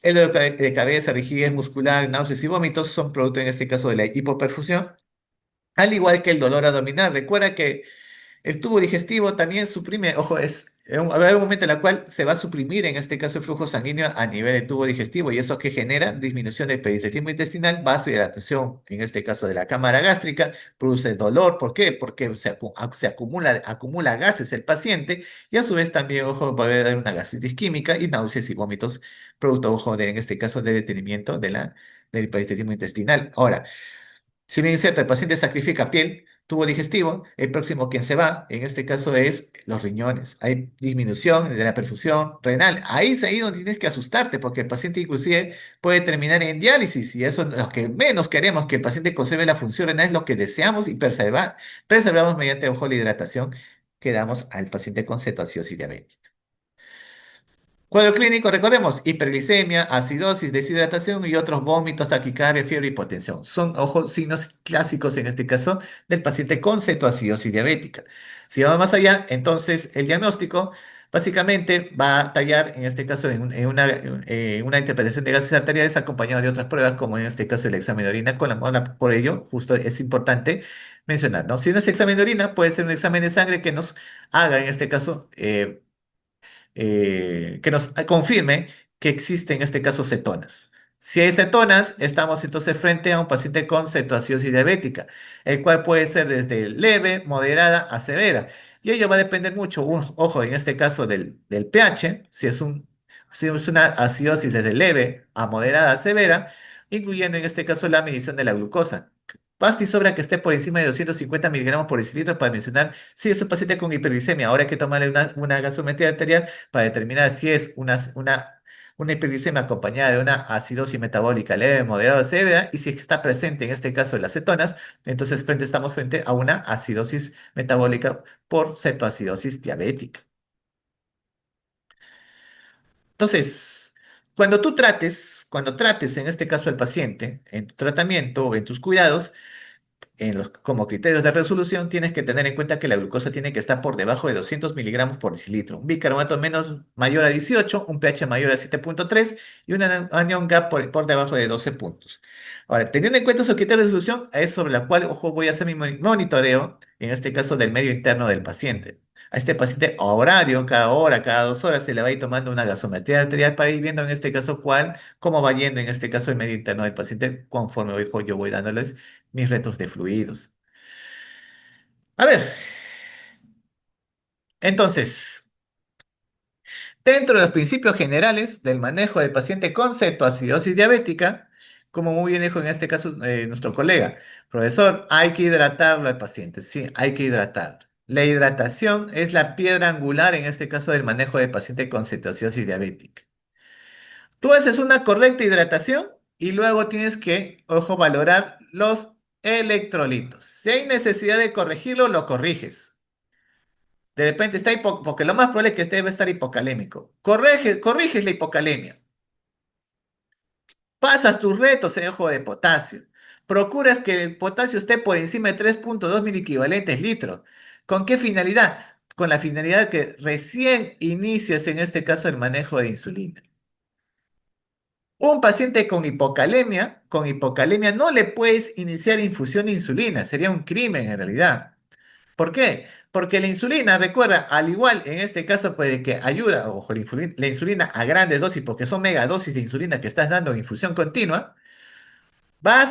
El dolor de cabeza, rigidez muscular, náuseas y vómitos son producto en este caso de la hipoperfusión, al igual que el dolor abdominal. Recuerda que El tubo digestivo también suprime, ojo, va a haber un momento en el cual se va a suprimir en este caso el flujo sanguíneo a nivel del tubo digestivo y eso que genera disminución del peristaltismo intestinal, vasodilatación, en este caso de la cámara gástrica, produce dolor. ¿Por qué? Porque se acumula gases el paciente y a su vez también, ojo, va a haber una gastritis química y náuseas y vómitos, producto, ojo, en este caso de detenimiento del peristaltismo intestinal. Ahora, si bien es cierto, el paciente sacrifica piel, tubo digestivo, el próximo quien se va, en este caso es los riñones. Hay disminución de la perfusión renal. Ahí es ahí donde tienes que asustarte, porque el paciente inclusive puede terminar en diálisis y eso es lo que menos queremos, que el paciente conserve la función renal, es lo que deseamos y preservamos mediante, ojo, la hidratación que damos al paciente con cetoacidosis diabética. Cuadro clínico, recordemos, hiperglicemia, acidosis, deshidratación y otros vómitos, taquicardia, fiebre, hipotensión. Son, ojo, signos clásicos en este caso del paciente con cetoacidosis diabética. Si vamos más allá, entonces el diagnóstico básicamente va a tallar, en este caso, una interpretación de gases arteriales acompañado de otras pruebas, como en este caso el examen de orina con la mola. Por ello, justo es importante mencionar, ¿no? Si no es examen de orina, puede ser un examen de sangre que nos haga, en este caso, que nos confirme que existen en este caso cetonas. Si hay cetonas, estamos entonces frente a un paciente con cetoacidosis diabética, el cual puede ser desde leve, moderada a severa. Y ello va a depender mucho, ojo, en este caso del pH, si es una acidosis desde leve a moderada a severa, incluyendo en este caso la medición de la glucosa. Basta y sobra que esté por encima de 250 miligramos por decilitro para mencionar si es un paciente con hiperglicemia. Ahora hay que tomarle una gasometría arterial para determinar si es una hiperglicemia acompañada de una acidosis metabólica leve, moderada o severa, y si está presente en este caso las cetonas, entonces estamos frente a una acidosis metabólica por cetoacidosis diabética. Entonces, cuando trates en este caso al paciente, en tu tratamiento o en tus cuidados, como criterios de resolución, tienes que tener en cuenta que la glucosa tiene que estar por debajo de 200 miligramos por decilitro, un bicarbonato mayor a 18, un pH mayor a 7,3 y una anión gap por debajo de 12 puntos. Ahora, teniendo en cuenta esos criterios de resolución, es sobre la cual, ojo, voy a hacer mi monitoreo, en este caso del medio interno del paciente. A este paciente a horario, cada hora, cada 2 horas, se le va a ir tomando una gasometría arterial para ir viendo en este caso cómo va yendo en este caso el medio interno del paciente conforme yo voy dándoles mis retos de fluidos. A ver, entonces, dentro de los principios generales del manejo del paciente con cetoacidosis diabética, como muy bien dijo en este caso nuestro colega, profesor, hay que hidratarlo al paciente, sí, hay que hidratar. La hidratación es la piedra angular en este caso del manejo del paciente con cetoacidosis diabética. Tú haces una correcta hidratación y luego tienes que, ojo, valorar los electrolitos. Si hay necesidad de corregirlo, lo corriges. De repente porque lo más probable es que debe estar hipocalémico. Corriges la hipocalemia. Pasas tus retos en ojo de potasio. Procuras que el potasio esté por encima de 3,2 equivalentes litros. ¿Con qué finalidad? Con la finalidad que recién inicias en este caso el manejo de insulina. Un paciente con hipocalemia no le puedes iniciar infusión de insulina, sería un crimen en realidad. ¿Por qué? Porque la insulina, recuerda, al igual en este caso puede que ayuda, ojo, la insulina a grandes dosis, porque son megadosis de insulina que estás dando en infusión continua, va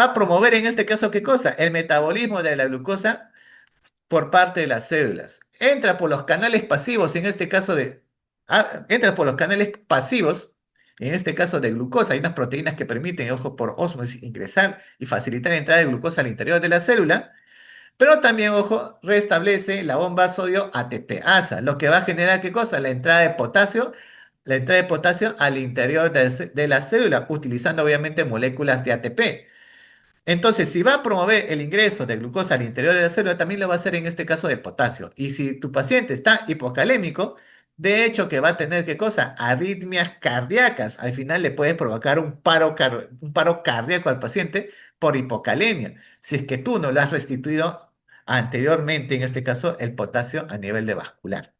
a promover en este caso, ¿qué cosa? El metabolismo de la glucosa por parte de las células. Entra por los canales pasivos, en este caso entra por los canales pasivos, en este caso de glucosa. Hay unas proteínas que permiten, ojo, por ósmosis ingresar y facilitar la entrada de glucosa al interior de la célula. Pero también, ojo, restablece la bomba sodio ATPasa, lo que va a generar, ¿qué cosa? La entrada de potasio al interior de la célula, utilizando obviamente moléculas de ATP. Entonces, si va a promover el ingreso de glucosa al interior de la célula, también lo va a hacer en este caso de potasio. Y si tu paciente está hipocalémico, de hecho que va a tener, ¿qué cosa? Arritmias cardíacas. Al final le puede provocar un paro cardíaco al paciente por hipocalemia, si es que tú no le has restituido anteriormente, en este caso, el potasio a nivel de vascular.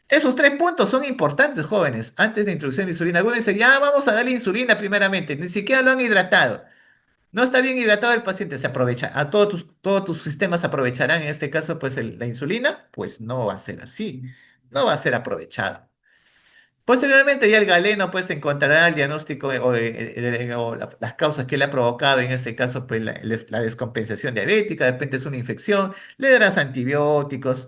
Esos 3 puntos son importantes, jóvenes, antes de introducción de insulina. Algunos dicen, ya vamos a darle insulina primeramente, ni siquiera lo han hidratado. No está bien hidratado el paciente, se aprovecha, todos tus sistemas aprovecharán en este caso pues la insulina, pues no va a ser así, no va a ser aprovechado. Posteriormente ya el galeno pues encontrará el diagnóstico o las causas que le ha provocado, en este caso pues la descompensación diabética, de repente es una infección, le darás antibióticos.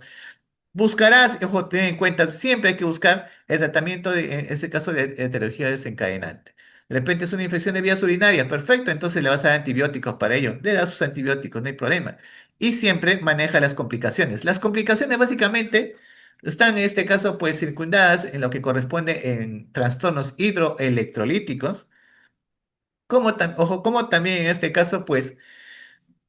Buscarás, ojo, ten en cuenta, siempre hay que buscar el tratamiento en ese caso de heterología desencadenante. De repente es una infección de vías urinarias, perfecto, entonces le vas a dar antibióticos para ello. Le das sus antibióticos, no hay problema. Y siempre maneja las complicaciones. Las complicaciones básicamente están en este caso pues circundadas en lo que corresponde en trastornos hidroelectrolíticos, ojo, como también en este caso pues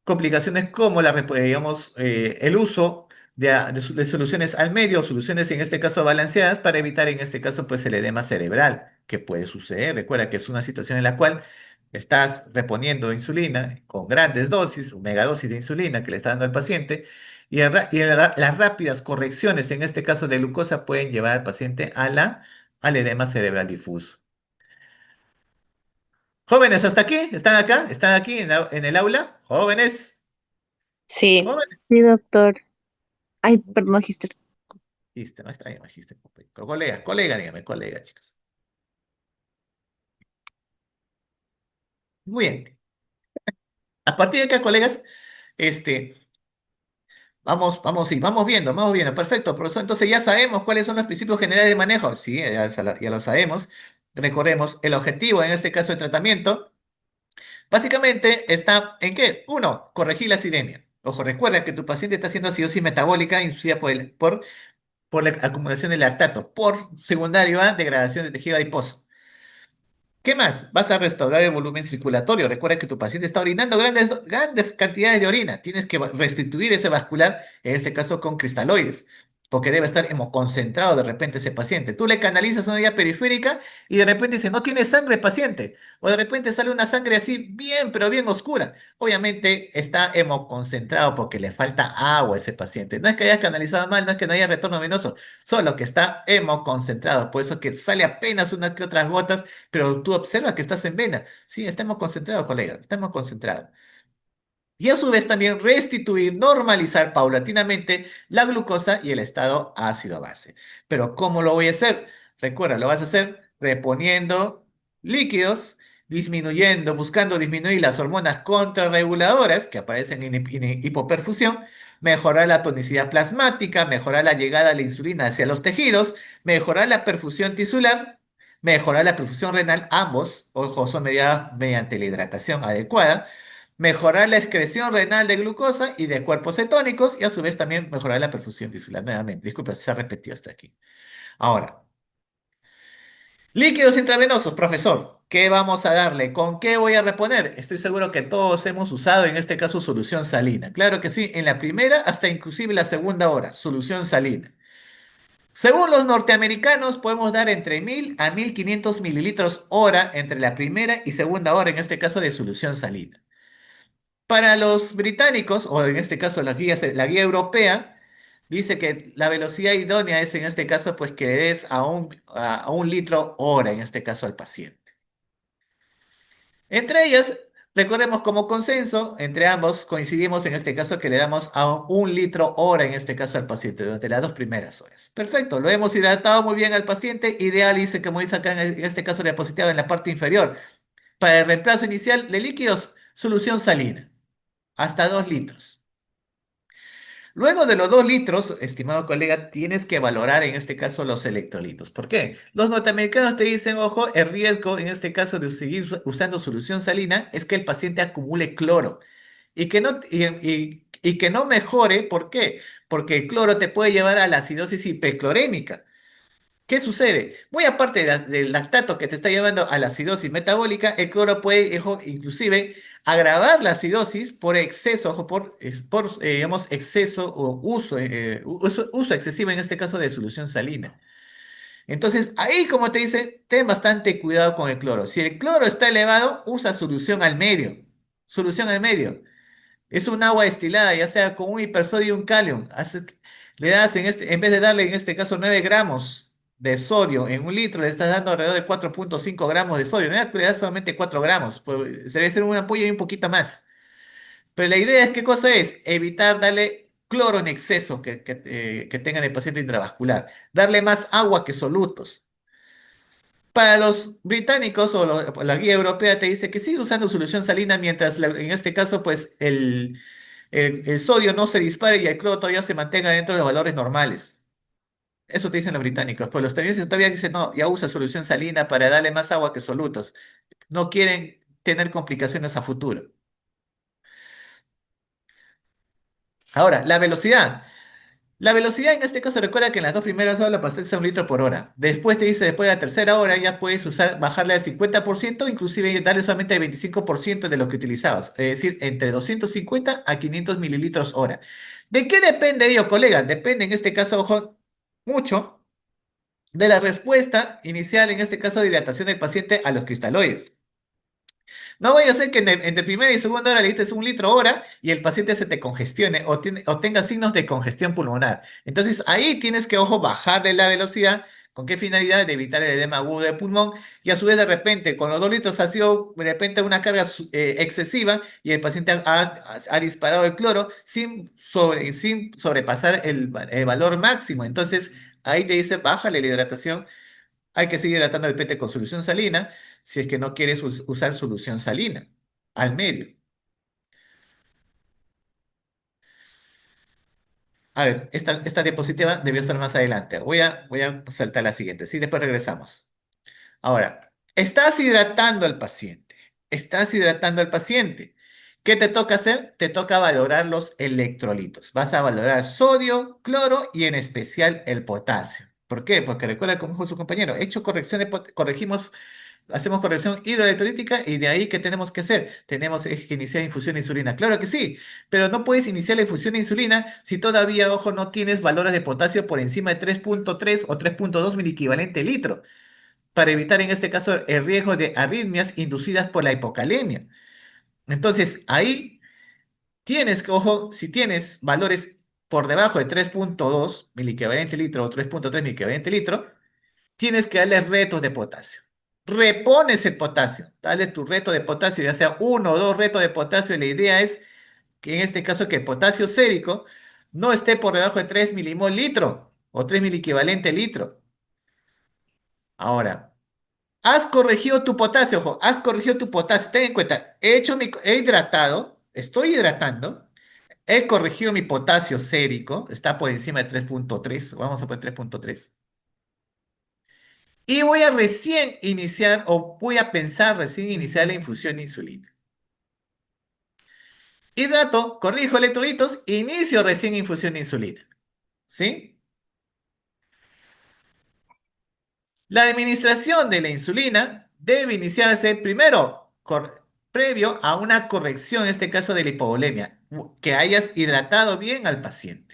complicaciones como digamos, el uso de soluciones al medio, soluciones en este caso balanceadas para evitar en este caso pues el edema cerebral que puede suceder. Recuerda que es una situación en la cual estás reponiendo insulina con grandes dosis, megadosis de insulina que le está dando al paciente las rápidas correcciones en este caso de glucosa pueden llevar al paciente al edema cerebral difuso. Jóvenes, ¿hasta aquí? ¿Están acá? ¿Están aquí en el aula? Jóvenes. Sí, Jóvenes. sí, doctor. Ay, perdón, magíster. Magíster, no está bien, magíster. Colega, colega, dígame, colega, chicos. Muy bien. A partir de acá, colegas, este, vamos viendo. Perfecto, profesor. Entonces ya sabemos cuáles son los principios generales de manejo. Sí, ya lo sabemos. Recordemos, el objetivo en este caso de tratamiento, básicamente está en qué? Uno, corregir la acidemia. Ojo, recuerda que tu paciente está haciendo acidosis metabólica inducida por la acumulación de lactato, por secundario a degradación de tejido adiposo. ¿Qué más? Vas a restaurar el volumen circulatorio. Recuerda que tu paciente está orinando grandes cantidades de orina. Tienes que restituir ese vascular, en este caso con cristaloides, porque debe estar hemoconcentrado de repente ese paciente. Tú le canalizas una vía periférica y de repente dice, no tiene sangre paciente. O de repente sale una sangre así bien, pero bien oscura. Obviamente está hemoconcentrado porque le falta agua a ese paciente. No es que haya canalizado mal, no es que no haya retorno venoso, solo que está hemoconcentrado. Por eso que sale apenas una que otras gotas, pero tú observa que estás en vena. Sí, estamos concentrados, colega, estamos concentrados. Y a su vez también restituir, normalizar paulatinamente la glucosa y el estado ácido base. Pero ¿cómo lo voy a hacer? Recuerda, lo vas a hacer reponiendo líquidos, disminuyendo, buscando disminuir las hormonas contrarreguladoras que aparecen en hipoperfusión, mejorar la tonicidad plasmática, mejorar la llegada de la insulina hacia los tejidos, mejorar la perfusión tisular, mejorar la perfusión renal, ambos, ojo, son mediadas mediante la hidratación adecuada, mejorar la excreción renal de glucosa y de cuerpos cetónicos y a su vez también mejorar la perfusión tisular. Nuevamente, disculpa si se ha repetido hasta aquí. Ahora, líquidos intravenosos, profesor. ¿Qué vamos a darle? ¿Con qué voy a reponer? Estoy seguro que todos hemos usado en este caso solución salina. Claro que sí, en la primera hasta inclusive la segunda hora, solución salina. Según los norteamericanos, podemos dar entre 1000 a 1500 mililitros hora entre la primera y segunda hora, en este caso de solución salina. Para los británicos, o en este caso la guía europea, dice que la velocidad idónea es en este caso pues que le des a un litro hora, en este caso al paciente. Entre ellas, recordemos como consenso, entre ambos coincidimos en este caso que le damos a un litro hora, en este caso al paciente, durante las 2 primeras horas. Perfecto, lo hemos hidratado muy bien al paciente, ideal, dice como dice acá en este caso diapositiva en la parte inferior. Para el reemplazo inicial de líquidos, solución salina, hasta 2 litros. Luego de los 2 litros, estimado colega, tienes que valorar en este caso los electrolitos. ¿Por qué? Los norteamericanos te dicen, ojo, el riesgo en este caso de seguir usando solución salina es que el paciente acumule cloro y que no mejore. ¿Por qué? Porque el cloro te puede llevar a la acidosis hiperclorémica. ¿Qué sucede? Muy aparte del lactato que te está llevando a la acidosis metabólica, el cloro puede, ojo, inclusive agravar la acidosis por exceso, ojo, digamos, exceso o uso excesivo en este caso de solución salina. Entonces, ahí, como te dice, ten bastante cuidado con el cloro. Si el cloro está elevado, usa solución al medio. Solución al medio. Es un agua destilada, ya sea con un hipersodio y un calium. Le das en vez de darle en este caso 9 gramos. de sodio en un litro, le estás dando alrededor de 4,5 gramos de sodio. No es que le das solamente 4 gramos, pues debe ser una ampolla y un poquito más. Pero la idea es, ¿qué cosa es? Evitar darle cloro en exceso que tenga el paciente intravascular. Darle más agua que solutos. Para los británicos la guía europea te dice que sigue usando solución salina mientras en este caso pues el sodio no se dispare y el cloro todavía se mantenga dentro de los valores normales. Eso te dicen los británicos. Pues los estadounidenses todavía dicen, no, ya usa solución salina para darle más agua que solutos. No quieren tener complicaciones a futuro. Ahora, la velocidad. La velocidad en este caso recuerda que en las dos primeras horas la pastilla es a 1 litro por hora. Después te dice, después de la tercera hora ya puedes bajarle al 50%, inclusive darle solamente el 25% de lo que utilizabas. Es decir, entre 250 a 500 mililitros hora. ¿De qué depende ello, colega? Depende en este caso, ojo, mucho de la respuesta inicial, en este caso de hidratación del paciente a los cristaloides. No vaya a ser que entre primera y segunda hora le diste 1 litro hora y el paciente se te congestione o tenga signos de congestión pulmonar. Entonces ahí tienes que, ojo, bajarle la velocidad. ¿Con qué finalidad? De evitar el edema agudo del pulmón. Y a su vez, de repente, con los 2 litros ha sido de repente una carga excesiva y el paciente ha disparado el cloro sin sobrepasar el valor máximo. Entonces ahí te dice, bájale la hidratación. Hay que seguir hidratando el PET con solución salina si es que no quieres usar solución salina al medio. A ver, esta diapositiva debió estar más adelante. Voy a saltar la siguiente, ¿sí? Después regresamos. Ahora, estás hidratando al paciente. Estás hidratando al paciente. ¿Qué te toca hacer? Te toca valorar los electrolitos. Vas a valorar sodio, cloro y en especial el potasio. ¿Por qué? Porque recuerda, como dijo su compañero, hecho correcciones, corregimos. Hacemos corrección hidroelectrolítica y de ahí, ¿qué tenemos que hacer? Tenemos que iniciar infusión de insulina. Claro que sí, pero no puedes iniciar la infusión de insulina si todavía, ojo, no tienes valores de potasio por encima de 3,3 o 3,2 miliequivalente litro, para evitar en este caso el riesgo de arritmias inducidas por la hipocalemia. Entonces, ahí tienes que, ojo, si tienes valores por debajo de 3,2 miliequivalente litro o 3,3 miliequivalente litro, tienes que darle retos de potasio. Repones el potasio, dale tu reto de potasio, ya sea 1 o 2 retos de potasio, y la idea es que en este caso que el potasio sérico no esté por debajo de 3 milimol litro o 3 miliequivalente litro. Ahora, has corregido tu potasio, ojo, has corregido tu potasio, ten en cuenta, he hidratado, estoy hidratando, he corregido mi potasio sérico, está por encima de 3,3, vamos a poner 3,3. Y voy a recién iniciar o voy a pensar recién iniciar la infusión de insulina. Hidrato, corrijo electrolitos, inicio recién infusión de insulina. ¿Sí? La administración de la insulina debe iniciarse primero, previo a una corrección, en este caso de la hipovolemia, que hayas hidratado bien al paciente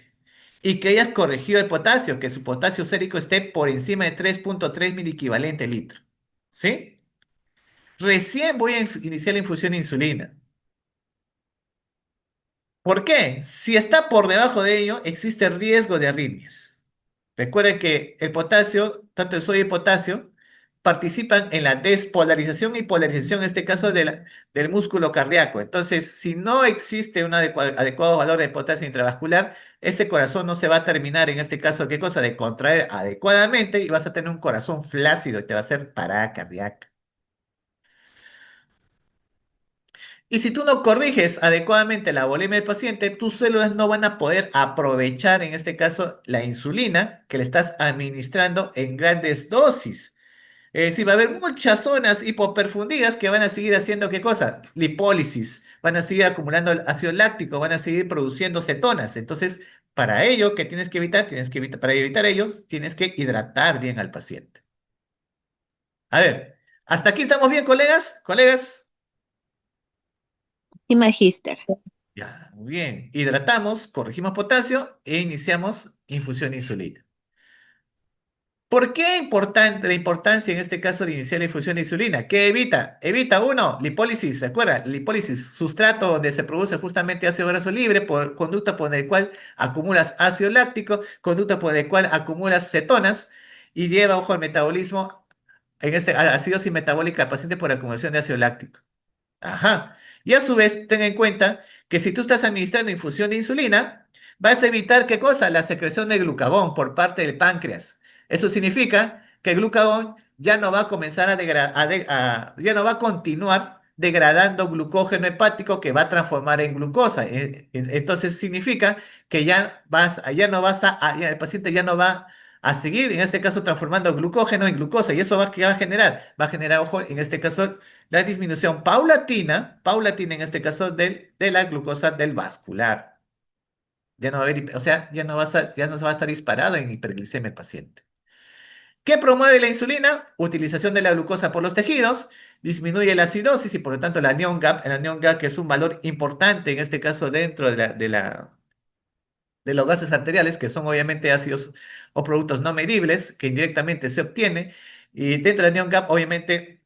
y que hayas corregido el potasio, que su potasio sérico esté por encima de 3,3 miliequivalente litro. ¿Sí? Recién voy a iniciar la infusión de insulina. ¿Por qué? Si está por debajo de ello, existe riesgo de arritmias. Recuerden que el potasio, tanto el sodio y el potasio, participan en la despolarización y polarización, en este caso del músculo cardíaco. Entonces, si no existe un adecuado valor de potasio intravascular, ese corazón no se va a terminar, en este caso, ¿qué cosa? De contraer adecuadamente y vas a tener un corazón flácido y te va a hacer parada cardíaca. Y si tú no corriges adecuadamente la volemia del paciente, tus células no van a poder aprovechar, en este caso, la insulina que le estás administrando en grandes dosis. Es decir, va a haber muchas zonas hipoperfundidas que van a seguir haciendo ¿qué cosa? Lipólisis, van a seguir acumulando el ácido láctico, van a seguir produciendo cetonas. Entonces, para ello, ¿qué tienes que evitar? Para evitar ellos, tienes que hidratar bien al paciente. A ver, ¿hasta aquí estamos bien, colegas? ¿Colegas? Y magíster. Ya, muy bien. Hidratamos, corregimos potasio e iniciamos infusión de insulina. ¿Por qué importante la importancia en este caso de iniciar la infusión de insulina? ¿Qué evita? Evita uno, lipólisis, ¿se acuerda? Lipólisis, sustrato donde se produce justamente ácido graso libre, por conducta por el cual acumulas ácido láctico, conducta por el cual acumulas cetonas. y lleva, ojo, al metabolismo, acidosis metabólica al paciente por acumulación de ácido láctico. Ajá. Y a su vez, ten en cuenta que si tú estás administrando infusión de insulina, vas a evitar, ¿qué cosa? La secreción de glucagón por parte del páncreas. Eso significa que el glucagón ya no va a comenzar ya no va a continuar degradando glucógeno hepático que va a transformar en glucosa. Entonces significa que ya no vas ya el paciente ya no va a seguir, en este caso, transformando glucógeno en glucosa. ¿Y eso qué va a generar? Va a generar, ojo, en este caso, la disminución paulatina en este caso, de la glucosa del vascular. Ya no va a haber, o sea, ya no se va a estar disparado en hiperglicemia el paciente. ¿Qué promueve la insulina? Utilización de la glucosa por los tejidos, disminuye la acidosis y por lo tanto la anión gap, el anión gap que es un valor importante en este caso dentro de los gases arteriales, que son obviamente ácidos o productos no medibles, que indirectamente se obtiene, y dentro del anión gap obviamente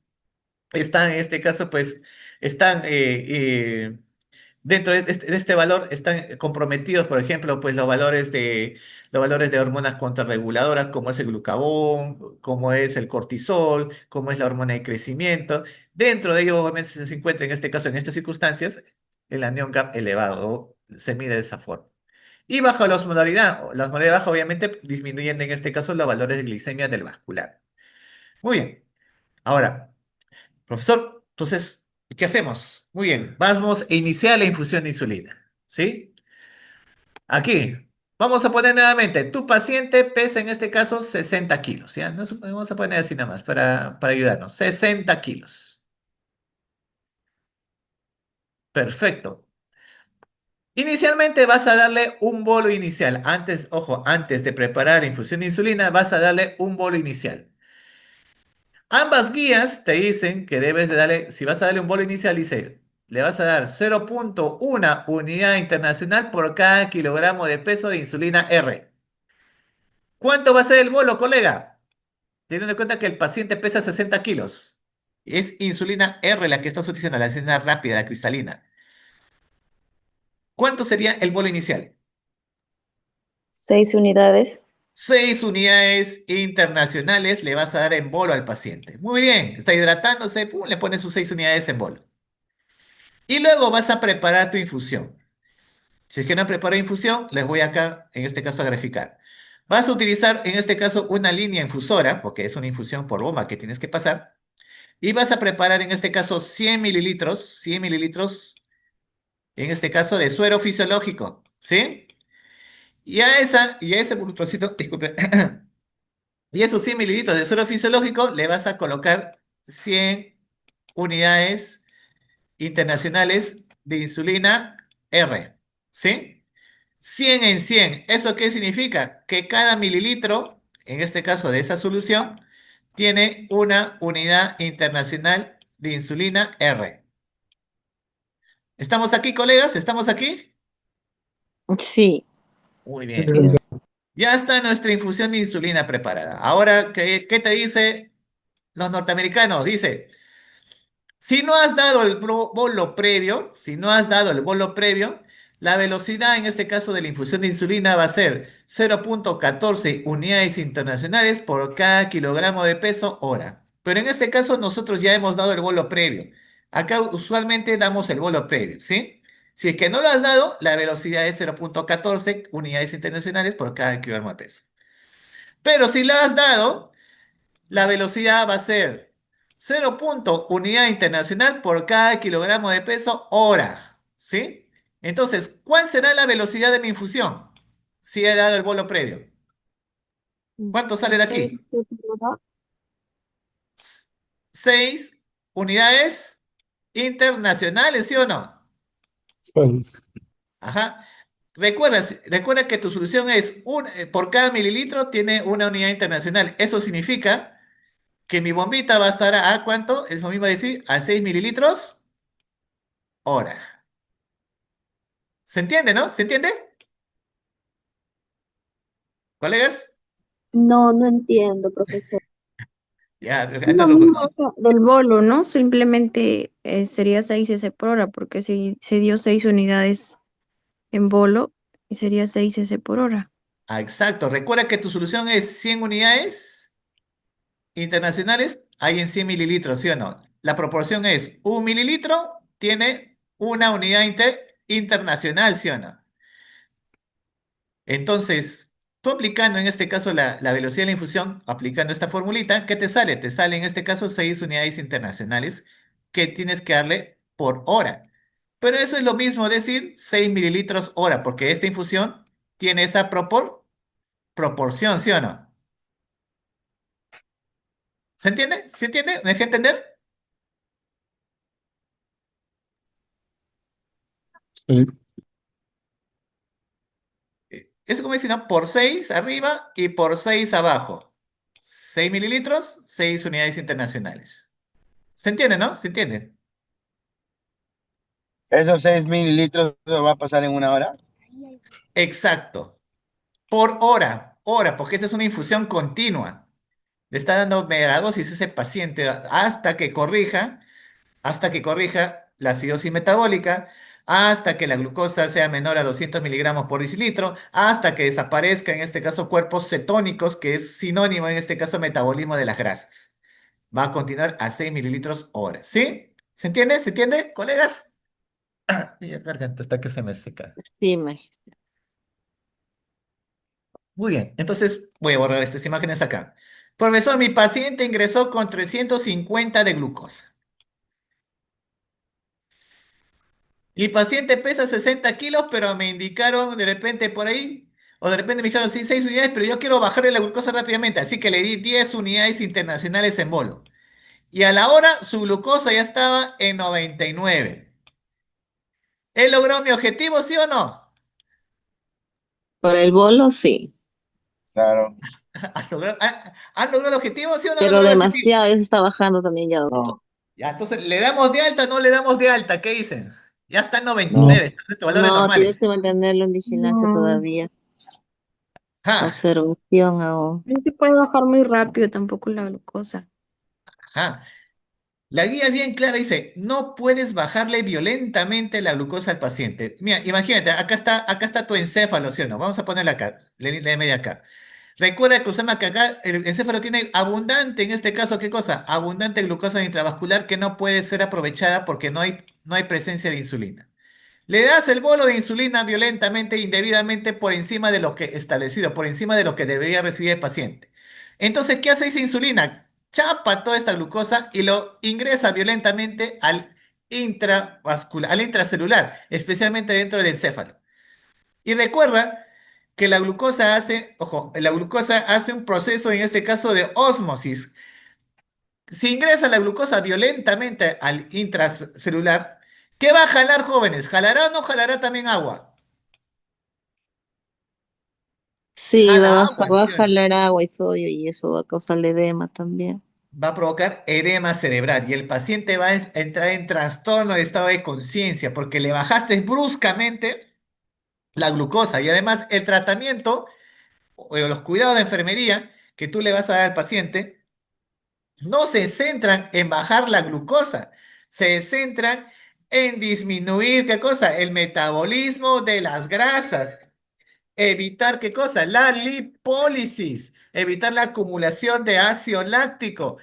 están, en este caso, pues, están dentro de este valor, están comprometidos, por ejemplo, pues los valores de hormonas contrarreguladoras, como es el glucagón, como es el cortisol, como es la hormona de crecimiento. Dentro de ello, obviamente, se encuentra, en este caso, en estas circunstancias, el anión gap elevado, se mide de esa forma. Y bajo la osmolaridad, la osmolaridad baja, obviamente, disminuyendo en este caso los valores de glicemia del vascular. Muy bien. Ahora, profesor, entonces, ¿qué hacemos? Muy bien, vamos a iniciar la infusión de insulina, ¿sí? Aquí, vamos a poner nuevamente, tu paciente pesa en este caso 60 kilos, ¿ya? Vamos a poner así nada más para ayudarnos, 60 kilos. Perfecto. Inicialmente vas a darle un bolo inicial. Antes, ojo, antes de preparar la infusión de insulina, vas a darle un bolo inicial. Ambas guías te dicen que debes de darle, si vas a darle un bolo inicial, dice, le vas a dar 0,1 unidad internacional por cada kilogramo de peso de insulina R. ¿Cuánto va a ser el bolo, colega? Teniendo en cuenta que el paciente pesa 60 kilos. Es insulina R la que estás utilizando, la insulina rápida, la cristalina. ¿Cuánto sería el bolo inicial? 6 unidades. 6 unidades internacionales le vas a dar en bolo al paciente. Muy bien, está hidratándose, pum, le pones sus 6 unidades en bolo. Y luego vas a preparar tu infusión. Si es que no preparo infusión, les voy acá, en este caso, a graficar. Vas a utilizar, en este caso, una línea infusora, porque es una infusión por bomba que tienes que pasar. Y vas a preparar, en este caso, 100 mililitros, en este caso, de suero fisiológico, ¿sí? Y a ese trocito, disculpe, y esos 100 mililitros de suero fisiológico le vas a colocar 100 unidades internacionales de insulina R, ¿sí? 100 en 100. ¿Eso qué significa? Que cada mililitro, en este caso de esa solución, tiene una unidad internacional de insulina R. ¿Estamos aquí, colegas? ¿Estamos aquí? Sí. Muy bien. Ya está nuestra infusión de insulina preparada. Ahora, ¿qué te dice los norteamericanos? Dice, si no has dado el bolo previo, la velocidad en este caso de la infusión de insulina va a ser 0,14 unidades internacionales por cada kilogramo de peso hora. Pero en este caso nosotros ya hemos dado el bolo previo. Acá usualmente damos el bolo previo, ¿sí? Si es que no lo has dado, la velocidad es 0,14 unidades internacionales por cada kilogramo de peso. Pero si lo has dado, la velocidad va a ser 0,1 unidad internacional por cada kilogramo de peso hora, ¿sí? Entonces, ¿cuál será la velocidad de mi infusión? Si he dado el bolo previo. ¿Cuánto sale de aquí? 6 unidades internacionales, ¿sí o no? Ajá. Recuerda que tu solución es por cada mililitro tiene una unidad internacional. Eso significa que mi bombita va a estar a ¿cuánto? Eso mismo decir, a 6 mililitros hora. ¿Se entiende, no? ¿Se entiende? ¿Colegas? No, no entiendo, profesor. Ya, no te Lo preocupes. mismo, o sea, del bolo, ¿no? Simplemente sería 6 S por hora, porque si se dio 6 unidades en bolo, sería 6 S por hora. Ah, exacto. Recuerda que tu solución es 100 unidades internacionales hay en 100 mililitros, ¿sí o no? La proporción es 1 mililitro tiene una unidad internacional, ¿sí o no? Entonces, tú aplicando en este caso la velocidad de la infusión, aplicando esta formulita, ¿qué te sale? Te sale en este caso 6 unidades internacionales que tienes que darle por hora. Pero eso es lo mismo decir 6 mililitros hora, porque esta infusión tiene esa proporción, ¿sí o no? ¿Se entiende? ¿Se entiende? ¿Me deja entender? Sí. Es como decir, ¿no? Por 6 arriba y por 6 abajo. 6 mililitros, 6 unidades internacionales. ¿Se entiende, no? ¿Se entiende? ¿Esos 6 mililitros lo va a pasar en una hora? Exacto. Por hora, porque esta es una infusión continua. Le está dando megadosis a ese paciente hasta que corrija la acidosis metabólica, hasta que la glucosa sea menor a 200 miligramos por decilitro, hasta que desaparezca en este caso cuerpos cetónicos, que es sinónimo en este caso metabolismo de las grasas. Va a continuar a 6 mililitros hora. ¿Sí? ¿Se entiende? ¿Se entiende, colegas? Mi garganta hasta que se me seca. Sí, maestra. Muy bien, entonces voy a borrar estas imágenes acá. Profesor, mi paciente ingresó con 350 de glucosa. Mi paciente pesa 60 kilos, pero me indicaron de repente por ahí, o de repente me dijeron, sí, 6 unidades, pero yo quiero bajarle la glucosa rápidamente, así que le di 10 unidades internacionales en bolo. Y a la hora su glucosa ya estaba en 99. ¿He logrado mi objetivo, sí o no? Por el bolo, sí. Claro. ¿Han logrado el objetivo, sí o no han Pero logrado el objetivo? demasiado, ya se está bajando también ya, doctor. No, Ya, entonces, ¿le damos de alta o no le damos de alta? ¿Qué dicen? Ya está en no. 99, está en nuestros valores No, tienes normales. que mantenerlo en vigilancia No, todavía. Ajá, Observación aún. no se puede bajar muy rápido tampoco la glucosa. ajá. La guía es bien clara, dice, no puedes bajarle violentamente la glucosa al paciente. Mira, imagínate, acá está tu encéfalo, ¿sí o no? Vamos a ponerla acá, léeme de acá. Recuerda que usamos que acá el encéfalo tiene abundante, en este caso, ¿qué cosa? Abundante glucosa intravascular que no puede ser aprovechada porque no hay presencia de insulina. Le das el bolo de insulina violentamente, indebidamente, por encima de lo que establecido, por encima de lo que debería recibir el paciente. Entonces, ¿qué hace esa insulina? Chapa toda esta glucosa y lo ingresa violentamente al intravascular, al intracelular, especialmente dentro del encéfalo. Y recuerda que la glucosa hace, ojo, la glucosa hace un proceso, en este caso, de ósmosis. Si ingresa la glucosa violentamente al intracelular, ¿qué va a jalar, jóvenes? ¿Jalará o no jalará también agua? Sí, Jala agua, va a ¿sí o no? jalar agua y sodio y eso va a causar edema también. Va a provocar edema cerebral y el paciente va a entrar en trastorno de estado de conciencia porque le bajaste bruscamente la glucosa y además el tratamiento o los cuidados de enfermería que tú le vas a dar al paciente no se centran en bajar la glucosa, se centran en disminuir, ¿qué cosa? El metabolismo de las grasas. Evitar qué cosa? La lipólisis, evitar la acumulación de ácido láctico,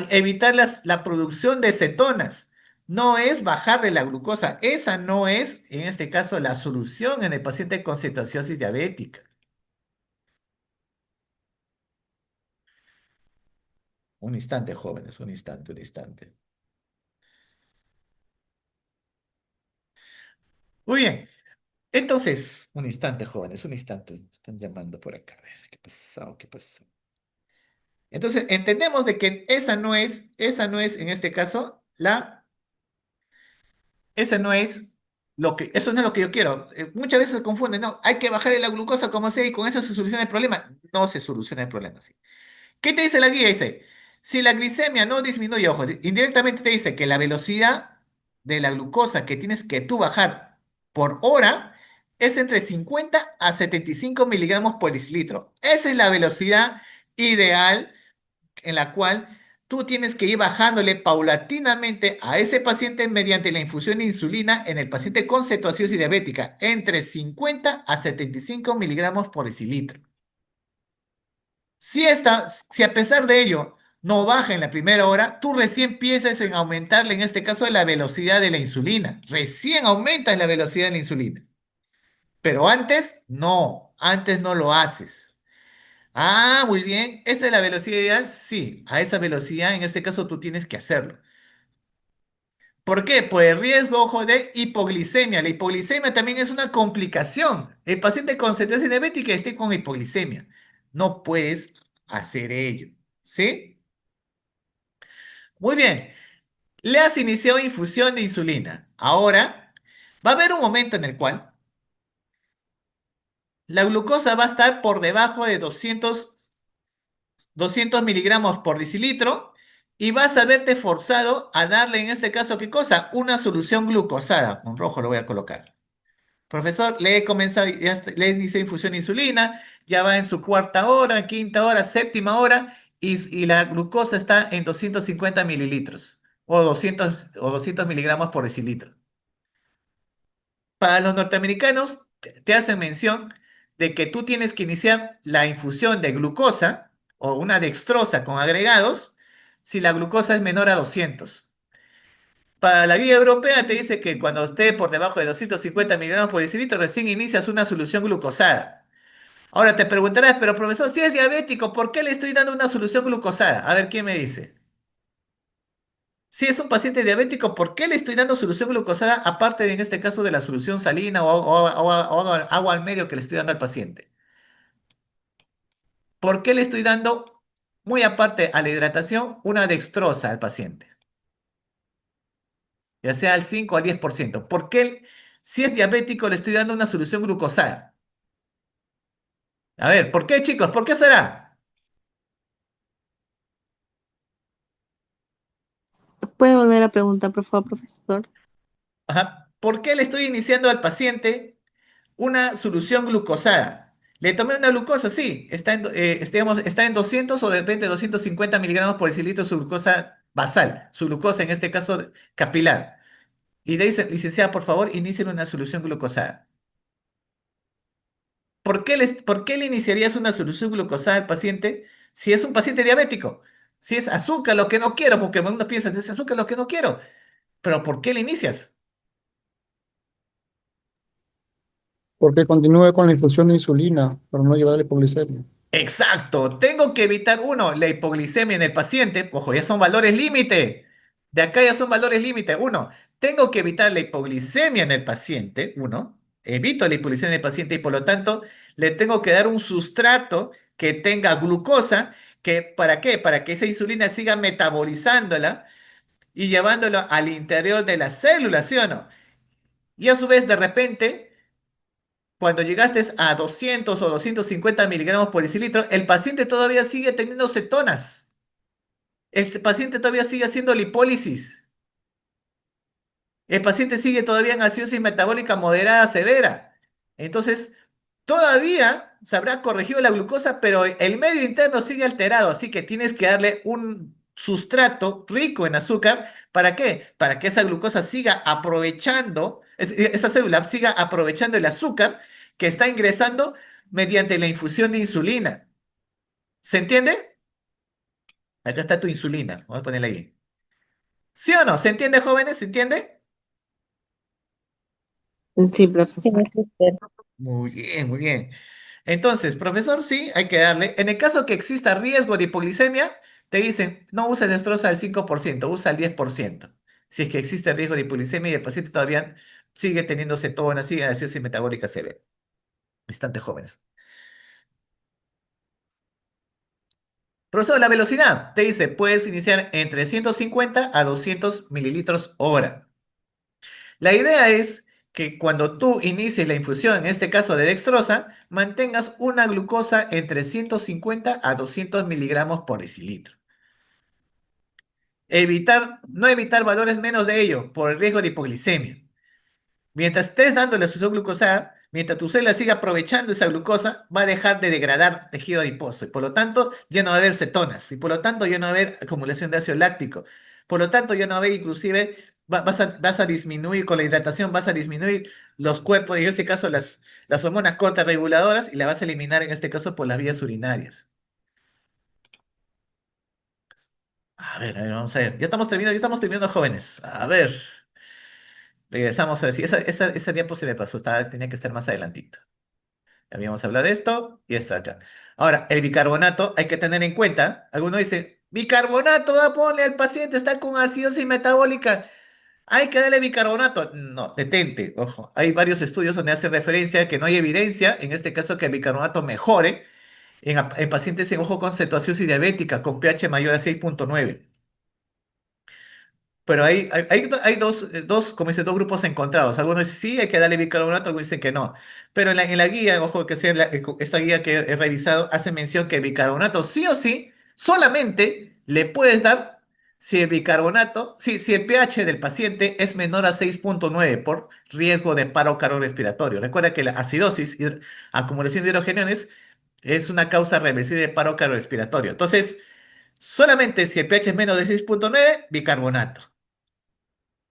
evitar la producción de cetonas. No es bajar de la glucosa. Esa no es, en este caso, la solución en el paciente con cetoacidosis diabética. Un instante, jóvenes, un instante, un instante. Muy bien. Entonces, un instante, jóvenes, un instante. Me están llamando por acá. A ver, ¿qué pasó? ¿Qué pasó? Entonces, entendemos de que esa no es, en este caso, esa no es eso no es lo que yo quiero. Muchas veces se confunden, no, hay que bajarle la glucosa como sea y con eso se soluciona el problema. No se soluciona el problema así. ¿Qué te dice la guía? Dice, si la glicemia no disminuye, ojo, indirectamente te dice que la velocidad de la glucosa que tienes que tú bajar por hora es entre 50 a 75 miligramos por decilitro. Esa es la velocidad ideal en la cual tú tienes que ir bajándole paulatinamente a ese paciente mediante la infusión de insulina en el paciente con cetoacidosis diabética, entre 50 a 75 miligramos por decilitro. Si a pesar de ello no baja en la primera hora, tú recién piensas en aumentarle, en este caso, la velocidad de la insulina. Recién aumentas la velocidad de la insulina. Pero antes no lo haces. Ah, muy bien. ¿Esta es la velocidad ideal? Sí, a esa velocidad, en este caso, tú tienes que hacerlo. ¿Por qué? Por el riesgo, ojo, de hipoglicemia. La hipoglicemia también es una complicación. El paciente con sentencia diabética esté con hipoglicemia. No puedes hacer ello. ¿Sí? Muy bien. Le has iniciado infusión de insulina. Ahora, va a haber un momento en el cual la glucosa va a estar por debajo de 200 miligramos por decilitro y vas a verte forzado a darle en este caso, ¿qué cosa? Una solución glucosada. Con rojo lo voy a colocar. Profesor, le he comenzado, le hice infusión de insulina, ya va en su cuarta hora, quinta hora, séptima hora y la glucosa está en 250 mililitros o 200 miligramos por decilitro. Para los norteamericanos, te hacen mención de que tú tienes que iniciar la infusión de glucosa o una dextrosa con agregados si la glucosa es menor a 200. Para la guía europea te dice que cuando esté por debajo de 250 miligramos por decilitro, recién inicias una solución glucosada. Ahora te preguntarás, pero profesor, si es diabético, ¿por qué le estoy dando una solución glucosada? A ver, ¿quién me dice? Si es un paciente diabético, ¿por qué le estoy dando solución glucosada aparte de, en este caso, de la solución salina o agua al medio que le estoy dando al paciente? ¿Por qué le estoy dando, muy aparte a la hidratación, una dextrosa al paciente? Ya sea al 5 o al 10%. ¿Por qué, si es diabético, le estoy dando una solución glucosada? A ver, ¿por qué, chicos? ¿Por qué será? ¿Puede volver a preguntar, por favor, profesor? Ajá. ¿Por qué le estoy iniciando al paciente una solución glucosada? Le tomé una glucosa, sí, digamos, está en 200 o de repente 250 miligramos por decilitro su glucosa basal, su glucosa en este caso capilar. Y le dice, licenciada, por favor, inicien una solución glucosada. ¿Por qué le iniciarías una solución glucosada al paciente si es un paciente diabético? Si es azúcar lo que no quiero, porque uno piensa, es azúcar lo que no quiero. Pero ¿por qué le inicias? Porque continúe con la infusión de insulina para no llevar a la hipoglicemia. Exacto, tengo que evitar uno, la hipoglicemia en el paciente. Ojo, ya son valores límite. De acá ya son valores límite. Uno, tengo que evitar la hipoglicemia en el paciente. Uno, evito la hipoglicemia en el paciente y por lo tanto le tengo que dar un sustrato que tenga glucosa. ¿Para qué? Para que esa insulina siga metabolizándola y llevándola al interior de la célula, ¿sí o no? Y a su vez, de repente, cuando llegaste a 200 o 250 miligramos por decilitro, el paciente todavía sigue teniendo cetonas. El paciente todavía sigue haciendo lipólisis. El paciente sigue todavía en acidosis metabólica moderada severa. Entonces, todavía se habrá corregido la glucosa, pero el medio interno sigue alterado, así que tienes que darle un sustrato rico en azúcar. ¿Para qué? Para que esa glucosa siga aprovechando, esa célula siga aprovechando el azúcar que está ingresando mediante la infusión de insulina. ¿Se entiende? Acá está tu insulina. Vamos a ponerla ahí. ¿Sí o no? ¿Se entiende, jóvenes? ¿Se entiende? Sí, profesor. Muy bien, muy bien. Entonces, profesor, sí, hay que darle. En el caso que exista riesgo de hipoglicemia, te dicen, no usa destroza al 5%, usa al 10%. Si es que existe riesgo de hipoglicemia y el paciente todavía sigue teniendo cetonas, sigue en acidosis metabólica severa. Bastante jóvenes. Profesor, la velocidad, te dice, puedes iniciar entre 150 a 200 mililitros hora. La idea es que cuando tú inicies la infusión, en este caso de dextrosa, mantengas una glucosa entre 150 a 200 miligramos por decilitro. No evitar valores menos de ello por el riesgo de hipoglicemia. Mientras estés dando la solución glucosada, mientras tu célula siga aprovechando esa glucosa, va a dejar de degradar tejido adiposo y por lo tanto ya no va a haber cetonas y por lo tanto ya no va a haber acumulación de ácido láctico. Por lo tanto ya no va a haber inclusive, vas a disminuir con la hidratación, vas a disminuir los cuerpos, en este caso las hormonas contrarreguladoras y la vas a eliminar en este caso por las vías urinarias. A ver, vamos a ver. Ya estamos terminando, jóvenes. A ver, regresamos a decir, esa diapo se me pasó, tenía que estar más adelantito. Ya habíamos hablado de esto y esto acá. Ahora, el bicarbonato hay que tener en cuenta. Algunos dicen, bicarbonato, ponle al paciente, está con acidosis metabólica. Hay que darle bicarbonato. No, detente, ojo. Hay varios estudios donde hace referencia a que no hay evidencia, en este caso, que el bicarbonato mejore en pacientes en ojo con cetoacidosis diabética con pH mayor a 6,9. Pero hay dos, como dice, dos grupos encontrados. Algunos dicen sí, hay que darle bicarbonato, algunos dicen que no. Pero en la guía, ojo, que sea esta guía que he revisado, hace mención que el bicarbonato sí o sí, solamente le puedes dar si el bicarbonato, si el pH del paciente es menor a 6,9 por riesgo de paro cardiorrespiratorio. Recuerda que la acidosis, acumulación de hidrogeniones, es una causa reversible de paro cardiorrespiratorio. Entonces, solamente si el pH es menos de 6,9, bicarbonato.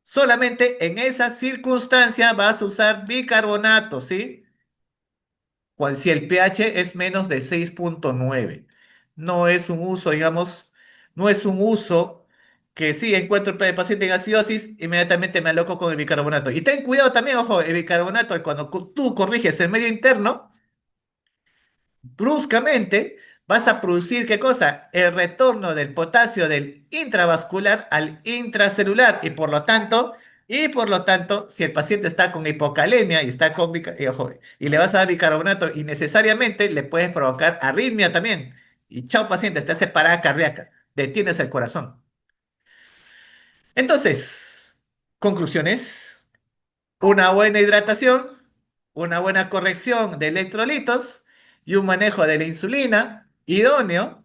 Solamente en esa circunstancia vas a usar bicarbonato, ¿sí? Si el pH es menos de 6,9. No es un uso, digamos, no es un uso que sí encuentro el paciente en acidosis, inmediatamente me aloco con el bicarbonato. Y ten cuidado también, ojo, el bicarbonato, cuando tú corriges el medio interno, bruscamente vas a producir, ¿qué cosa? El retorno del potasio del intravascular al intracelular y por lo tanto, si el paciente está con hipocalemia y está con ojo, y le vas a dar bicarbonato y necesariamente le puedes provocar arritmia también. Y chao paciente, te hace parada cardíaca, detienes el corazón. Entonces, conclusiones. Una buena hidratación, una buena corrección de electrolitos y un manejo de la insulina idóneo.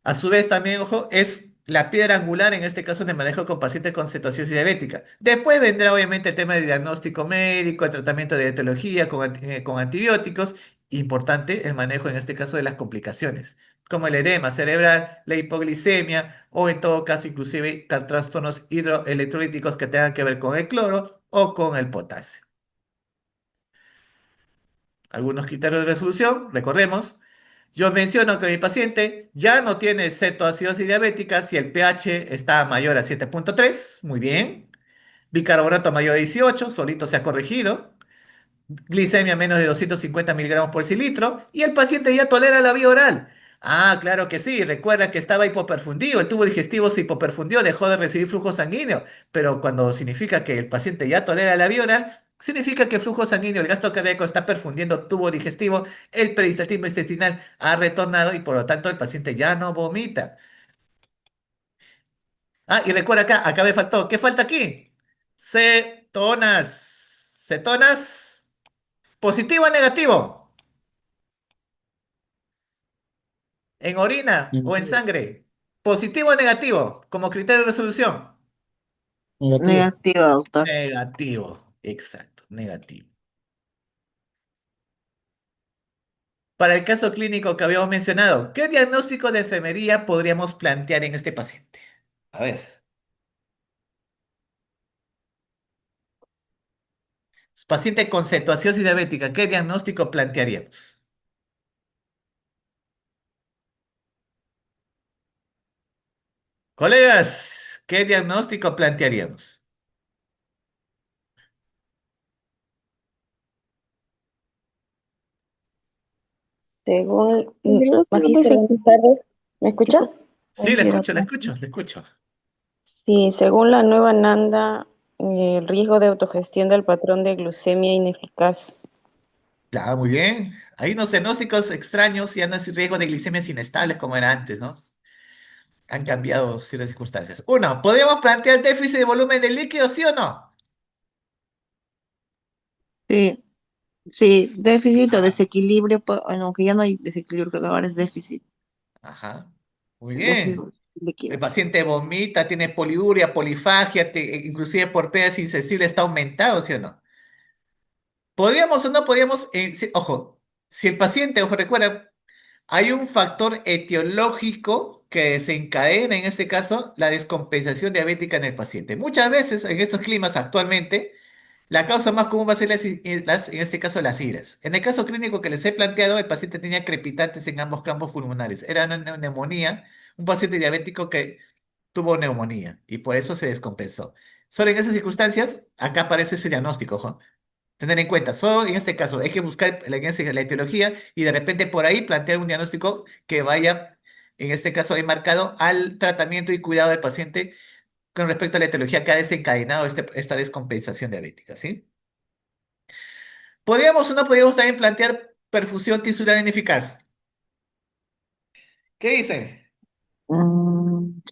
A su vez, también, ojo, es la piedra angular en este caso de manejo con pacientes con cetoacidosis diabética. Después vendrá, obviamente, el tema de diagnóstico médico, el tratamiento de etiología con antibióticos. Importante el manejo, en este caso, de las complicaciones, como el edema cerebral, la hipoglicemia o, en todo caso, inclusive trastornos hidroelectrolíticos que tengan que ver con el cloro o con el potasio. Algunos criterios de resolución, recordemos. Yo menciono que mi paciente ya no tiene cetoacidosis diabética si el pH está mayor a 7,3, muy bien. Bicarbonato mayor a 18, solito se ha corregido. Glicemia menos de 250 miligramos por cilitro. Y el paciente ya tolera la vía oral. Ah, claro que sí. Recuerda que estaba hipoperfundido. El tubo digestivo se hipoperfundió, dejó de recibir flujo sanguíneo. Pero cuando significa que el paciente ya tolera la vía oral, significa que el flujo sanguíneo, el gasto cardíaco está perfundiendo tubo digestivo, el peristaltismo intestinal ha retornado y por lo tanto el paciente ya no vomita. Ah, y recuerda acá me faltó. ¿Qué falta aquí? Cetonas. Cetonas. ¿Positivo o negativo? ¿En orina o en Negativo. sangre? ¿Positivo o negativo? Como criterio de resolución. Negativo. Negativo, doctor. Negativo, exacto, negativo. Para el caso clínico que habíamos mencionado, ¿qué diagnóstico de enfermería podríamos plantear en este paciente? A ver, paciente con cetoacidosis diabética, ¿qué diagnóstico plantearíamos? Colegas, ¿qué diagnóstico plantearíamos? Según, Tendríamos que Magíster, empezar buenas tardes. ¿Me escucha? Sí, le escucho, le escucho, le escucho. Sí, según la nueva NANDA, el riesgo de autogestión del patrón de glucemia ineficaz. Claro, muy bien. Hay unos diagnósticos extraños, ya no es riesgo de glicemias inestables como era antes, ¿no? Han cambiado ciertas circunstancias. Uno, ¿podríamos plantear déficit de volumen de líquido, sí o no? Sí, sí, déficit o Ajá, desequilibrio, aunque ya no hay desequilibrio, pero ahora es déficit. ajá. Muy Déficit bien. de El líquidos. paciente vomita, tiene poliuria, polifagia, inclusive por pH insensible está aumentado, ¿sí o no? ¿Podríamos o no podríamos? Ojo, si el paciente, ojo, recuerda, hay un factor etiológico que desencadena, en este caso, la descompensación diabética en el paciente. Muchas veces, en estos climas actualmente, la causa más común va a ser en este caso las iras. En el caso clínico que les he planteado, el paciente tenía crepitantes en ambos campos pulmonares. Era una neumonía, un paciente diabético que tuvo neumonía y por eso se descompensó. Solo en esas circunstancias, acá aparece ese diagnóstico, ojo. Tener en cuenta, solo en este caso hay que buscar la etiología y de repente por ahí plantear un diagnóstico que vaya, en este caso, enmarcado al tratamiento y cuidado del paciente con respecto a la etiología que ha desencadenado esta descompensación diabética, ¿sí? ¿Podríamos o no podríamos también plantear perfusión tisular ineficaz? ¿Qué dicen?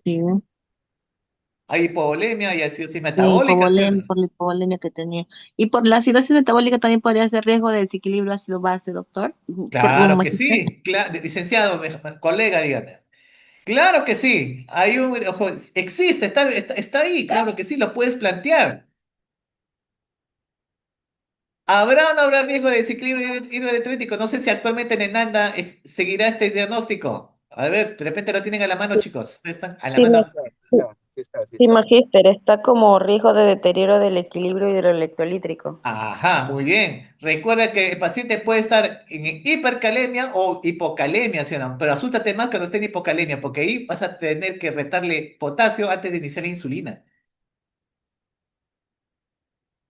Sí, Hay hipovolemia, hay acidosis sí, metabólica, ¿sí o no? por la hipovolemia que tenía. Y por la acidosis metabólica también podría ser riesgo de desequilibrio ácido-base, doctor. Claro que Magíster. sí, licenciado, colega, dígame. Claro que sí, ojo, existe, está ahí, claro que sí, lo puedes plantear. ¿Habrá o no habrá riesgo de desequilibrio hidroelectrólico? No sé si actualmente en Enanda seguirá este diagnóstico. A ver, de repente lo tienen a la mano, chicos. Están a la Sí, mano. sí, magíster, está como riesgo de deterioro del equilibrio hidroelectrolítrico. Ajá, muy bien. Recuerda que el paciente puede estar en hipercalemia o hipocalemia, ¿sí o no? Pero asústate más cuando esté en hipocalemia, porque ahí vas a tener que retarle potasio antes de iniciar la insulina.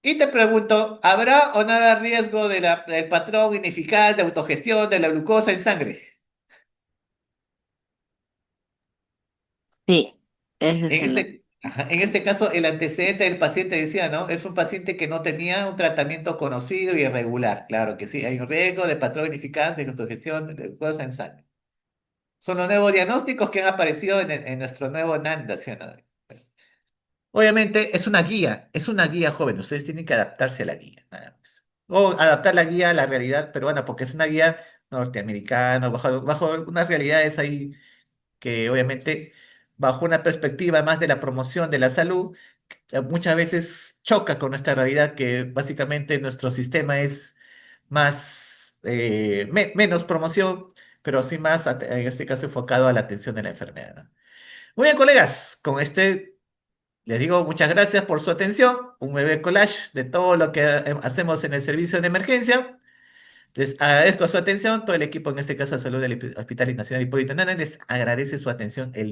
Y te pregunto, ¿habrá o no habrá riesgo del patrón ineficaz de autogestión de la glucosa en sangre? Sí, ese es En el. este caso, el antecedente del paciente decía, ¿no? Es un paciente que no tenía un tratamiento conocido y irregular. Claro que sí, hay un riesgo de patrón ineficaz de autogestión de glucosa en sangre. Son los nuevos diagnósticos que han aparecido en nuestro nuevo NANDA, ¿sí o no? Obviamente es una guía joven, ustedes tienen que adaptarse a la guía, nada más. O adaptar la guía a la realidad peruana, porque es una guía norteamericana, bajo unas realidades ahí que obviamente bajo una perspectiva más de la promoción de la salud, que muchas veces choca con nuestra realidad, que básicamente nuestro sistema es más, menos promoción, pero sí más, en este caso, enfocado a la atención de la enfermedad, ¿no? Muy bien, colegas, con este les digo muchas gracias por su atención, un breve collage de todo lo que hacemos en el servicio de emergencia. Les agradezco su atención, todo el equipo, en este caso de Salud del Hospital Nacional Hipólito Unanue, les agradece su atención el día.